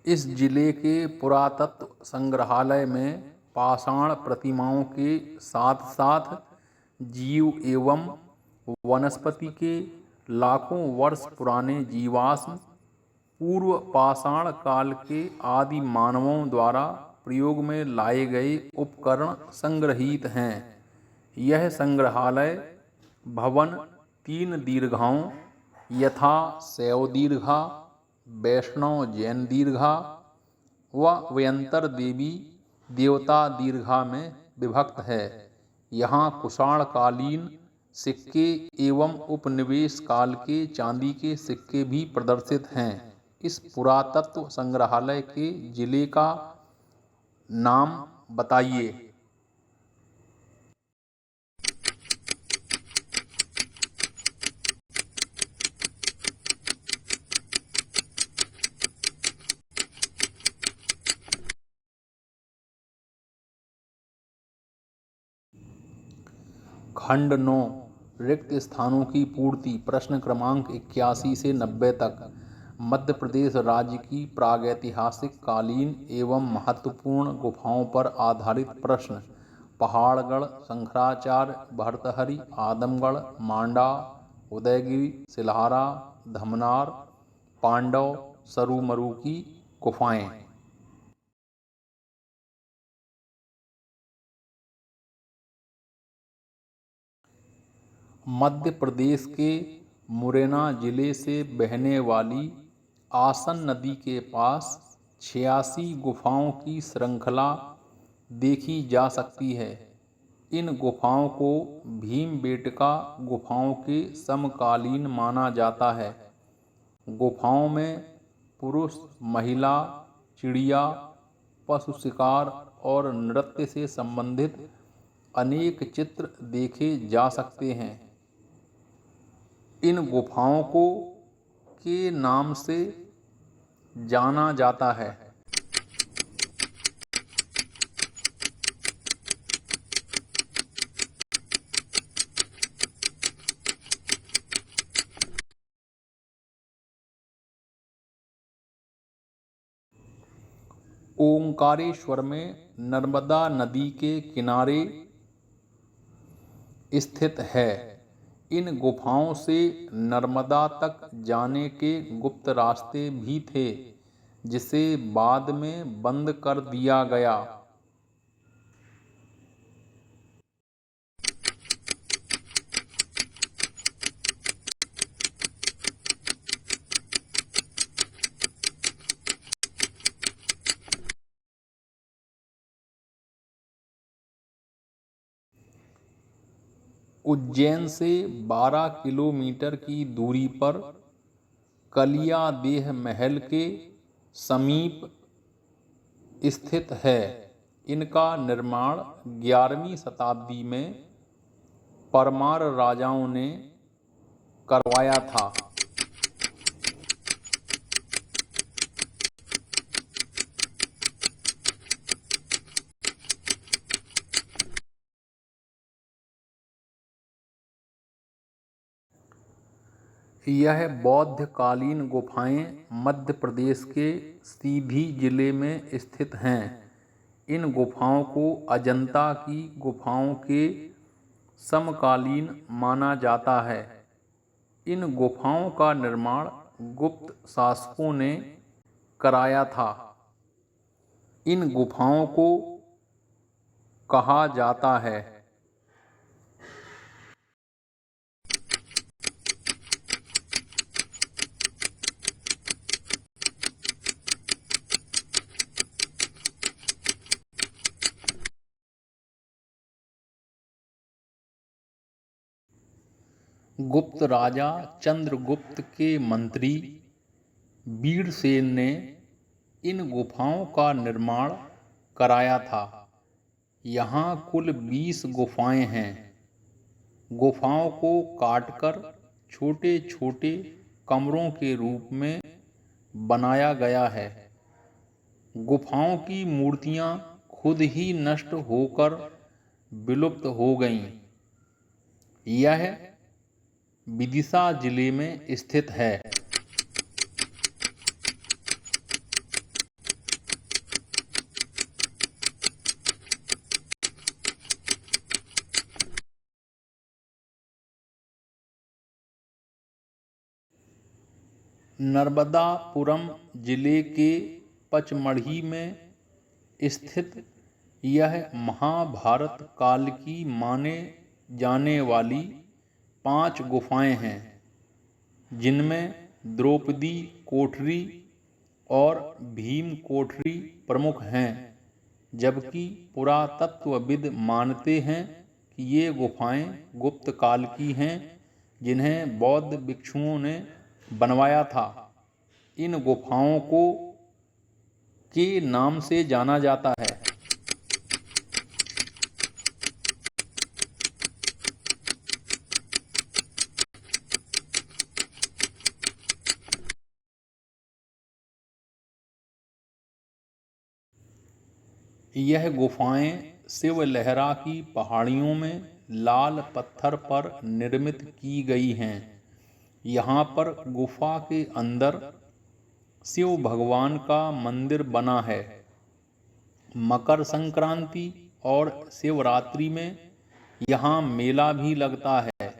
इस जिले के पुरातत्व संग्रहालय में पाषाण प्रतिमाओं के साथ साथ जीव एवं वनस्पति के लाखों वर्ष पुराने जीवाश्म, पूर्व पाषाण काल के आदि मानवों द्वारा प्रयोग में लाए गए उपकरण संग्रहीत हैं। यह संग्रहालय भवन तीन दीर्घाओं यथा शैव दीर्घा, वैष्णव जैन दीर्घा व व्यंतर देवी देवता दीर्घा में विभक्त है। यहाँ कुषाण कालीन सिक्के एवं उपनिवेश काल के चांदी के सिक्के भी प्रदर्शित हैं। इस पुरातत्व संग्रहालय के जिले का नाम बताइए। खंड 9 रिक्त स्थानों की पूर्ति। प्रश्न क्रमांक 81 से 90 तक। मध्य प्रदेश राज्य की प्रागैतिहासिक कालीन एवं महत्वपूर्ण गुफाओं पर आधारित प्रश्न। पहाड़गढ़, शंकराचार्य, भर्तहरि, आदमगढ़, मांडा, उदयगिरि, सिलहारा, धमनार, पांडव, सरूमरू की गुफाएं। मध्य प्रदेश के मुरैना जिले से बहने वाली आसन नदी के पास 86 गुफाओं की श्रृंखला देखी जा सकती है। इन गुफाओं को भीमबेटका गुफाओं के समकालीन माना जाता है। गुफाओं में पुरुष, महिला, चिड़िया, पशु शिकार और नृत्य से संबंधित अनेक चित्र देखे जा सकते हैं। इन गुफाओं को के नाम से जाना जाता है। ओंकारेश्वर में नर्मदा नदी के किनारे स्थित है। इन गुफाओं से नर्मदा तक जाने के गुप्त रास्ते भी थे, जिसे बाद में बंद कर दिया गया। उज्जैन से 12 किलोमीटर की दूरी पर कलियादेह महल के समीप स्थित है। इनका निर्माण 11वीं शताब्दी में परमार राजाओं ने करवाया था। यह बौद्धकालीन गुफाएं मध्य प्रदेश के सीधी जिले में स्थित हैं। इन गुफाओं को अजंता की गुफाओं के समकालीन माना जाता है। इन गुफाओं का निर्माण गुप्त शासकों ने कराया था। इन गुफाओं को कहा जाता है गुप्त राजा चंद्रगुप्त के मंत्री वीरसेन ने इन गुफाओं का निर्माण कराया था। यहाँ कुल 20 गुफाएं हैं। गुफाओं को काटकर छोटे छोटे कमरों के रूप में बनाया गया है। गुफाओं की मूर्तियाँ खुद ही नष्ट होकर विलुप्त हो गईं। यह विदिशा जिले में स्थित है। नर्मदापुरम जिले के पचमढ़ी में स्थित यह महाभारत काल की माने जाने वाली 5 गुफाएं हैं, जिनमें द्रौपदी कोठरी और भीम कोठरी प्रमुख हैं, जबकि पुरातत्वविद मानते हैं कि ये गुफाएं गुप्त काल की हैं, जिन्हें बौद्ध भिक्षुओं ने बनवाया था। इन गुफाओं को के नाम से जाना जाता है। यह गुफाएं शिवलहरा की पहाड़ियों में लाल पत्थर पर निर्मित की गई हैं। यहाँ पर गुफा के अंदर शिव भगवान का मंदिर बना है। मकर संक्रांति और शिवरात्रि में यहाँ मेला भी लगता है।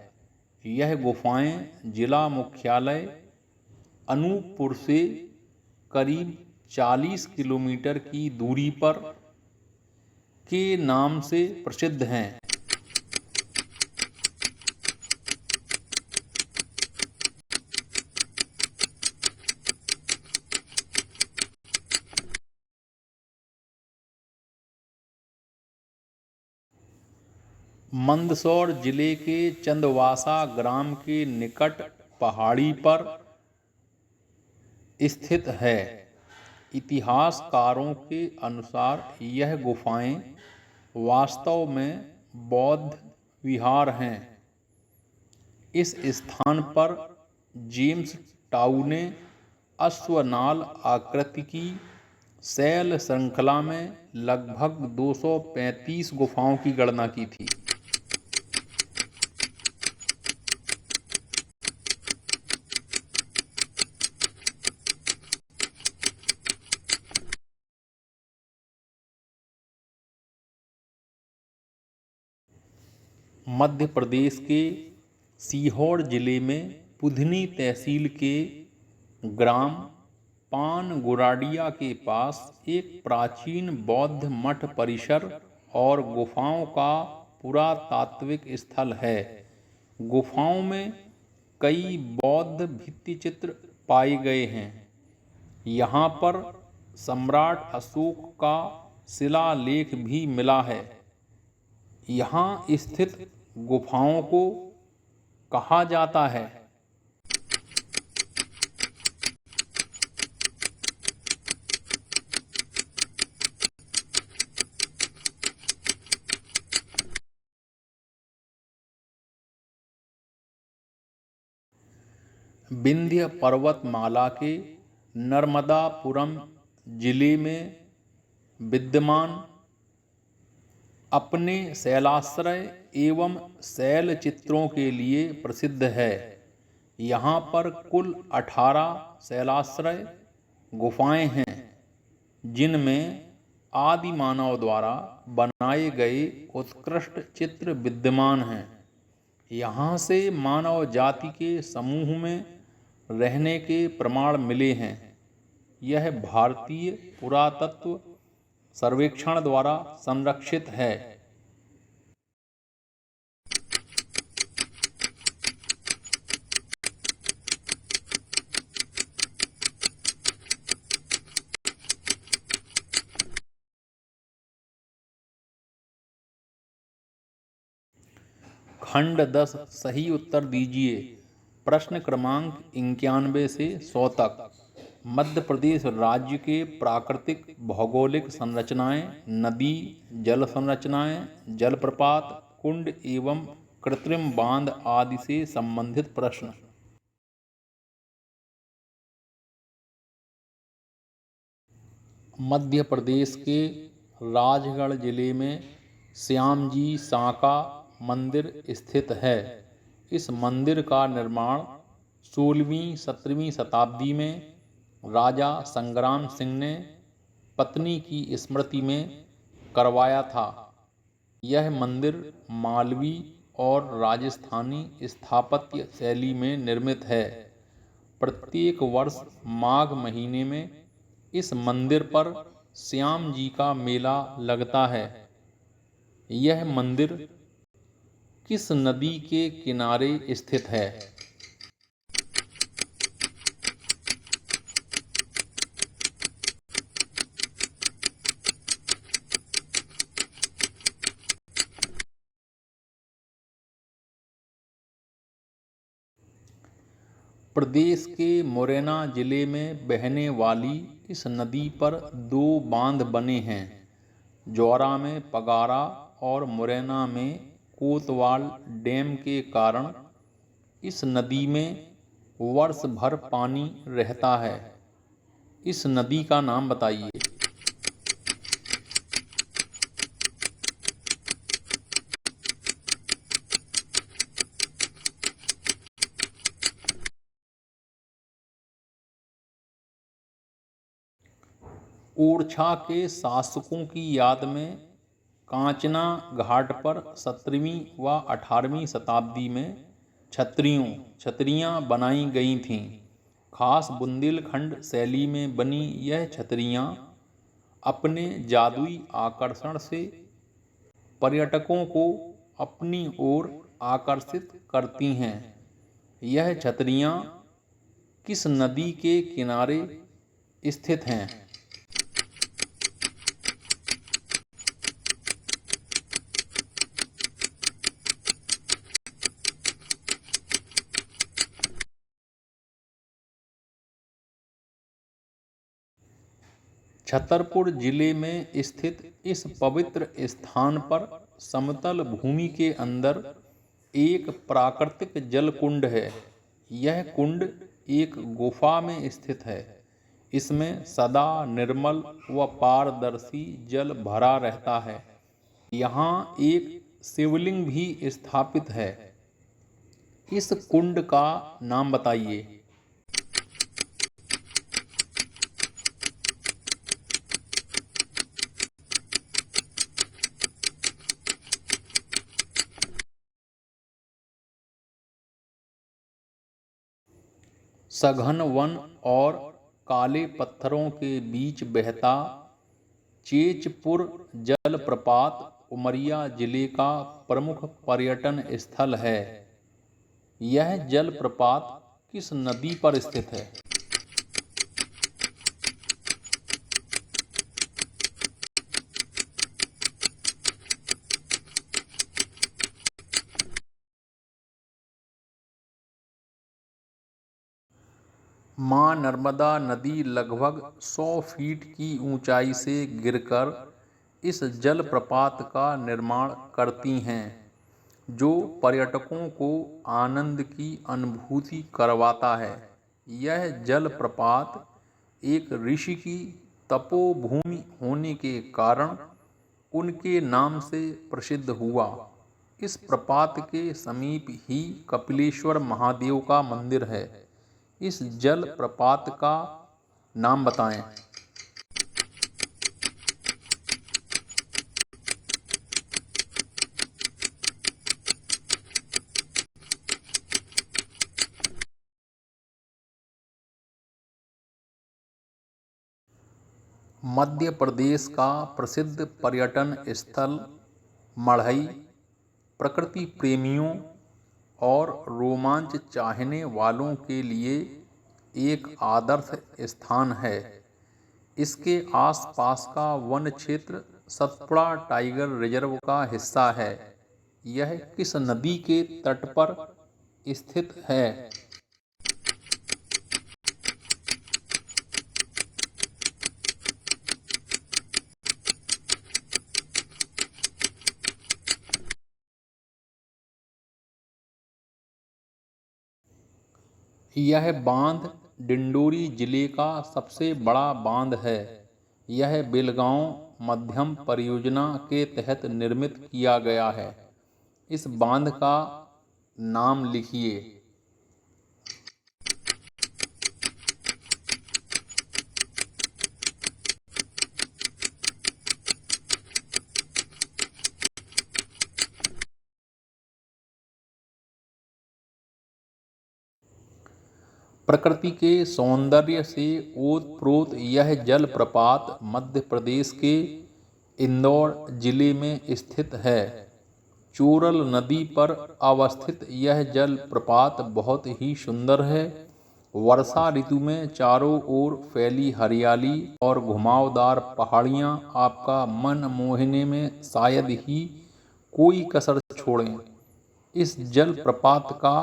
यह गुफाएं जिला मुख्यालय अनूपपुर से करीब 40 किलोमीटर की दूरी पर के नाम से प्रसिद्ध हैं। मंदसौर जिले के चंदवासा ग्राम के निकट पहाड़ी पर स्थित है। इतिहासकारों के अनुसार यह गुफाएं वास्तव में बौद्ध विहार हैं। इस स्थान पर जेम्स टाउ ने अश्वनाल आकृति की शैल श्रृंखला में लगभग 235 गुफाओं की गणना की थी। मध्य प्रदेश के सीहोर जिले में पुधनी तहसील के ग्राम पानगुराडिया के पास एक प्राचीन बौद्ध मठ परिसर और गुफाओं का पुरातात्विक स्थल है। गुफाओं में कई बौद्ध भित्तिचित्र पाए गए हैं। यहाँ पर सम्राट अशोक का शिलालेख भी मिला है। यहाँ स्थित गुफाओं को कहा जाता है विंध्य पर्वतमाला के नर्मदापुरम जिले में विद्यमान अपने शैलाश्रय एवं शैल चित्रों के लिए प्रसिद्ध है। यहाँ पर कुल 18 शैलाश्रय गुफाएं हैं, जिनमें आदि मानव द्वारा बनाए गए उत्कृष्ट चित्र विद्यमान हैं। यहाँ से मानव जाति के समूह में रहने के प्रमाण मिले हैं। यह भारतीय पुरातत्व सर्वेक्षण द्वारा संरक्षित है। खंड 10 सही उत्तर दीजिए। प्रश्न क्रमांक 91 से 100 तक। मध्य प्रदेश राज्य के प्राकृतिक भौगोलिक संरचनाएं, नदी, जल संरचनाएं, जलप्रपात, कुंड एवं कृत्रिम बांध आदि से संबंधित प्रश्न। मध्य प्रदेश के राजगढ़ जिले में श्याम जी सांका मंदिर स्थित है। इस मंदिर का निर्माण 16वीं-17वीं शताब्दी में राजा संग्राम सिंह ने पत्नी की स्मृति में करवाया था। यह मंदिर मालवी और राजस्थानी स्थापत्य शैली में निर्मित है। प्रत्येक वर्ष माघ महीने में इस मंदिर पर श्याम जी का मेला लगता है। यह मंदिर किस नदी के किनारे स्थित है? प्रदेश के मुरैना जिले में बहने वाली इस नदी पर दो बांध बने हैं। जौरा में पगारा और मुरैना में कोतवाल डैम के कारण इस नदी में वर्ष भर पानी रहता है। इस नदी का नाम बताइए। ओरछा के शासकों की याद में कांचना घाट पर 17वीं व 18वीं शताब्दी में छतरियाँ बनाई गई थीं। खास बुंदेलखंड शैली में बनी यह छतरियाँ अपने जादुई आकर्षण से पर्यटकों को अपनी ओर आकर्षित करती हैं। यह छतरियाँ किस नदी के किनारे स्थित हैं? छतरपुर जिले में स्थित इस पवित्र स्थान पर समतल भूमि के अंदर एक प्राकृतिक जल कुंड है। यह कुंड एक गुफा में स्थित है। इसमें सदा निर्मल व पारदर्शी जल भरा रहता है। यहाँ एक शिवलिंग भी स्थापित है। इस कुंड का नाम बताइए। सघन वन और काले पत्थरों के बीच बहता चेचपुर जलप्रपात उमरिया जिले का प्रमुख पर्यटन स्थल है। यह जलप्रपात किस नदी पर स्थित है? मां नर्मदा नदी लगभग 100 फीट की ऊंचाई से गिरकर इस जलप्रपात का निर्माण करती हैं, जो पर्यटकों को आनंद की अनुभूति करवाता है। यह जलप्रपात एक ऋषि की तपोभूमि होने के कारण उनके नाम से प्रसिद्ध हुआ। इस प्रपात के समीप ही कपिलेश्वर महादेव का मंदिर है। इस जल प्रपात का नाम बताएं। मध्य प्रदेश का प्रसिद्ध पर्यटन स्थल मढ़ई प्रकृति प्रेमियों और रोमांच चाहने वालों के लिए एक आदर्श स्थान है। इसके आसपास का वन क्षेत्र सतपुड़ा टाइगर रिजर्व का हिस्सा है। यह किस नदी के तट पर स्थित है? यह बांध डिंडोरी जिले का सबसे बड़ा बांध है। यह बेलगांव मध्यम परियोजना के तहत निर्मित किया गया है। इस बांध का नाम लिखिए। प्रकृति के सौंदर्य से ओतप्रोत यह जलप्रपात मध्य प्रदेश के इंदौर जिले में स्थित है। चोरल नदी पर अवस्थित यह जल प्रपात बहुत ही सुंदर है। वर्षा ऋतु में चारों ओर फैली हरियाली और घुमावदार पहाड़ियाँ आपका मन मोहने में शायद ही कोई कसर छोड़ें। इस जल प्रपात का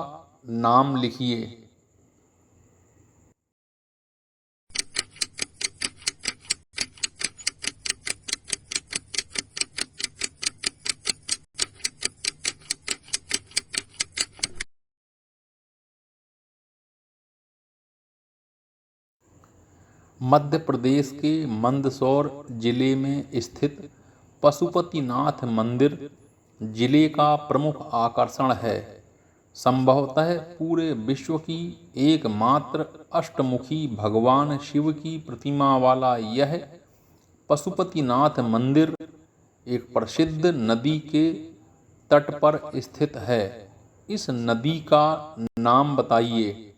नाम लिखिए। मध्य प्रदेश के मंदसौर जिले में स्थित पशुपतिनाथ मंदिर जिले का प्रमुख आकर्षण है। संभवतः पूरे विश्व की एकमात्र अष्टमुखी भगवान शिव की प्रतिमा वाला यह पशुपतिनाथ मंदिर एक प्रसिद्ध नदी के तट पर स्थित है। इस नदी का नाम बताइए।